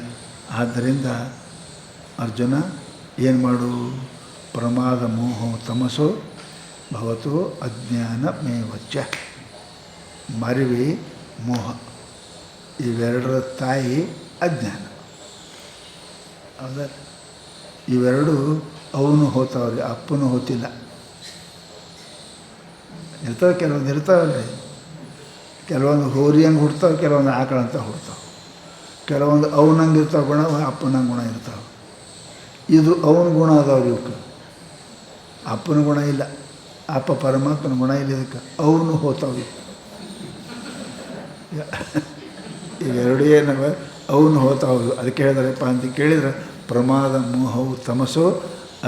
ಆದ್ದರಿಂದ ಅರ್ಜುನ ಏನು ಮಾಡು? ಪ್ರಮಾದ ಮೋಹ ತಮಸೋ ಭವತೋ ಅಜ್ಞಾನ ಮೇವಚ್ಚ. ಮರಿವಿ ಮೋಹ ಇವೆರಡರ ತಾಯಿ ಅಜ್ಞಾನ. ಹೌದಾ? ಇವೆರಡು ಅವನು ಹೋತಾವ್ರಿ, ಅಪ್ಪನೂ ಹೋತಿಲ್ಲ. ಇರ್ತಾವೆ, ಕೆಲವೊಂದು ಇರ್ತಾವಲ್ರಿ. ಕೆಲವೊಂದು ಹೋರಿ ಹಂಗೆ ಹುಡ್ತಾವೆ, ಕೆಲವೊಂದು ಆಕಳಂತ ಹುಡ್ತಾವೆ. ಕೆಲವೊಂದು ಅವನಂಗೆ ಇರ್ತಾವೆ ಗುಣ, ಅಪ್ಪನಂಗೆ ಗುಣ ಇರ್ತಾವೆ. ಇದು ಅವನ ಗುಣ ಅದಾವ್ರಿ ಇವಕ್ಕೆ, ಅಪ್ಪನ ಗುಣ ಇಲ್ಲ. ಅಪ್ಪ ಪರಮಾತ್ಮನ ಗುಣ ಇಲ್ಲ. ಇದಕ್ಕೆ ಅವನು ಹೋತಾವೆ. ಇವೆರಡೂ ಏನವ ಅವನು ಹೋತಾವು. ಅದಕ್ಕೆ ಹೇಳಿದಾರಪ್ಪ ಅಂತ ಕೇಳಿದರೆ, ಪ್ರಮಾದ ಮೋಹವು ತಮಸೋ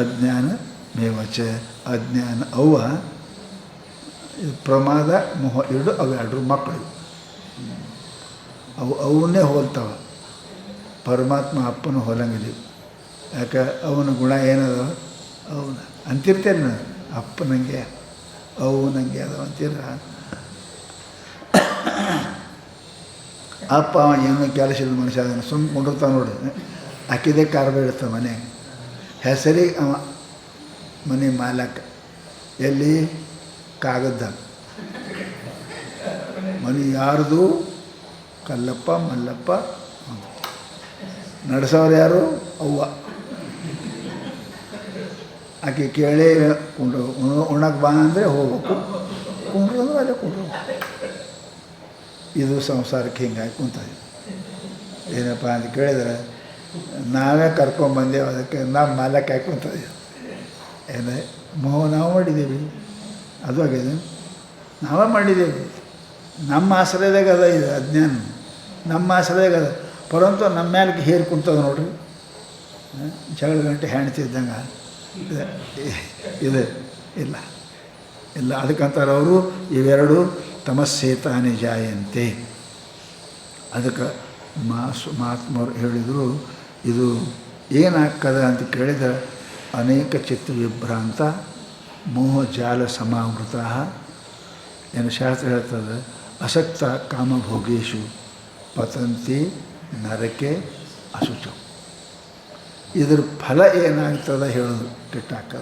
ಅಜ್ಞಾನ ಮೇವಚ. ಅಜ್ಞಾನ ಅವ್ವ, ಪ್ರಮಾದ ಮೋಹ ಎರಡು ಅವೆರಡರ ಮಕ್ಕಳು. ಅವನ್ನೇ ಹೋಲ್ತಾವ. ಪರಮಾತ್ಮ ಅಪ್ಪನ ಹೋಲಂಗಿಲ್ಲ. ಯಾಕೆ ಅವನ ಗುಣ ಏನದ? ಅವನ ಅಂತಿರ್ತೇನೆ ನಾನು, ಅಪ್ಪನಂಗೆ ಅವನಂಗೆ ಅದ ಅಂತೀರ. ಅಪ್ಪ ಅವ ಏನೋ ಕೆಲಸ ಇಲ್ಲ ಮನುಷ್ಯ, ಅದನ್ನು ಸುಮ್ಮ ಕೊಂಡಿರ್ತಾವ ನೋಡಿ. ಅಕ್ಕಿದೇ ಕಾರ್ಬಾರ್ ಇರ್ತಾವೆ ಮನೆಗೆ. ಹೆಸರಿಗೆ ಅವ ಮನೆ ಮಾಲಕ. ಎಲ್ಲಿ? ಕಾಗದ ಮನೆ ಯಾರ್ದು? ಕಲ್ಲಪ್ಪ ಮಲ್ಲಪ್ಪ. ನಡೆಸೋರು ಯಾರು? ಅವ್ವ. ಆಕೆ ಕೇಳಿ ಕುಂಡ್ರು ಉಣ್ಣಕ್ಕೆ ಬಾ ಅಂದರೆ ಹೋಗ್ಬೇಕು, ಕುಂಡ್ರು ಅಂದ್ರೆ ಅಲ್ಲೇ ಕುಂಡ್ರು. ಇದು ಸಂಸಾರಕ್ಕೆ ಹಿಂಗಾಗಿ ಕುಂತದೆ. ಏನಪ್ಪ ಅಂತ ಕೇಳಿದರೆ, ನಾವೇ ಕರ್ಕೊಂಬಂದೇವು, ಅದಕ್ಕೆ ನಾವು ಮಾಲಕ್ಕೆ ಹಾಕುಂತದೆ. ಏನೇ ಮೋಹ ನಾವು ಮಾಡಿದ್ದೀವಿ, ಅದು ಆಗಿದೆ, ನಾವೇ ಮಾಡಿದ್ದೇವೆ. ನಮ್ಮ ಆಶ್ರಯದಾಗ ಅದ ಇದು ಅಜ್ಞಾನ, ನಮ್ಮ ಆಶ್ರಯದಾಗ ಅದ. ಪರಂತು ನಮ್ಮ ಮೇಲೆ ಹೇರಿ ಕುಂತದ ನೋಡ್ರಿ. ಜಗಳ ಗಂಟೆ ಹೆಣ್ತಿದ್ದಂಗೆ ಇದೆ. ಇಲ್ಲ ಇಲ್ಲ. ಅದಕ್ಕಂತಾರೆ ಅವರು, ಇವೆರಡು ತಮಸ್ಸೇತಾನೆ ಜಾಯಂತೆ. ಅದಕ್ಕೆ ಮಹಾತ್ಮರು ಹೇಳಿದರು, ಇದು ಏನಾಗ್ತದೆ ಅಂತ ಕೇಳಿದರೆ, ಅನೇಕ ಚಿತ್ತ ವಿಭ್ರಾಂತ ಮೋಹ ಜಾಲ ಸಮಾವೃತ. ಏನು ಶಾಸ್ತ್ರ ಹೇಳ್ತದೆ? ಅಸಕ್ತ ಕಾಮಭೋಗೇಶು ಪತಂತಿ ನರಕೆ ಅಶುಚ. ಇದ್ರ ಫಲ ಏನಾಗ್ತದೆ ಹೇಳೋದು ಟಿಟ್ಟಾಕ.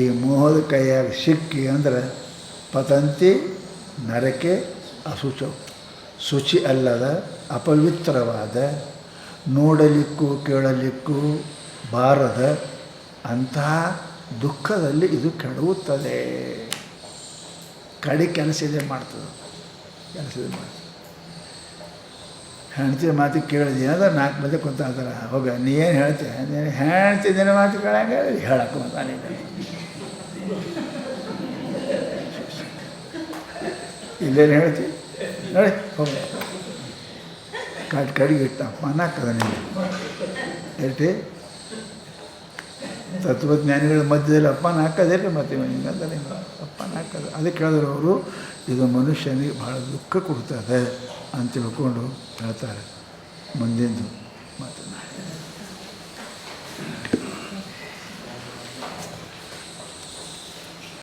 ಈ ಮೋಹದ ಕೈಯಾಗಿ ಸಿಕ್ಕಿ ಅಂದರೆ ಪತಂತಿ ನರಕೆ ಅಶುಚ. ಶುಚಿ ಅಲ್ಲದ ಅಪವಿತ್ರವಾದ, ನೋಡಲಿಕ್ಕೂ ಕೇಳಲಿಕ್ಕೂ ಬಾರದ ಅಂತಹ ದುಃಖದಲ್ಲಿ ಇದು ಕೆಡುತ್ತದೆ. ಕಡೆ ಕೆಲಸ ಇದೆ ಮಾಡ್ತದೆ, ಕೆಲಸ ಇದೆ ಮಾಡ್ತದೆ. ಹೆಣ್ತಿ ಮಾತು ಕೇಳಿದೆ ಅಂದ್ರೆ 4 ಮಂದಿ ಕುಂತ ಅಂತಾರೆ, ಹೋಗ ನೀ ಏನು ಹೇಳ್ತೀಯ? ನೀನು ಹೇಳ್ತಿದ್ದೇನೆ ಮಾತು ಕೇಳಂಗೆ ಹೇಳಕ್ಕೆ ಮಾತಾನೆ. ಇಲ್ಲೇನು ಹೇಳ್ತೀವಿ ನೋಡಿ, ಹೋಗ ಕಡೆಗೆ ಇಟ್ಟ ಮನಾಕದ ನೀನು ಹೇಳ್ತಿ. ತತ್ವಜ್ಞಾನಿಗಳ ಮಧ್ಯದಲ್ಲಿ ಅಪ್ಪನ ಹಾಕೋದಿಲ್ಲ ಮತ್ತು ಹಿಂಗಂದ್ರೆ ಹಿಂಗೆ ಅಪ್ಪನ ಹಾಕೋದು. ಅದಕ್ಕೆ ಹೇಳಿದ್ರು ಅವರು, ಇದು ಮನುಷ್ಯನಿಗೆ ಭಾಳ ದುಃಖ ಕೊಡ್ತದೆ ಅಂತ ತಿಳ್ಕೊಂಡು ಹೇಳ್ತಾರೆ. ಮುಂದಿಂದು ಮಾತನ್ನು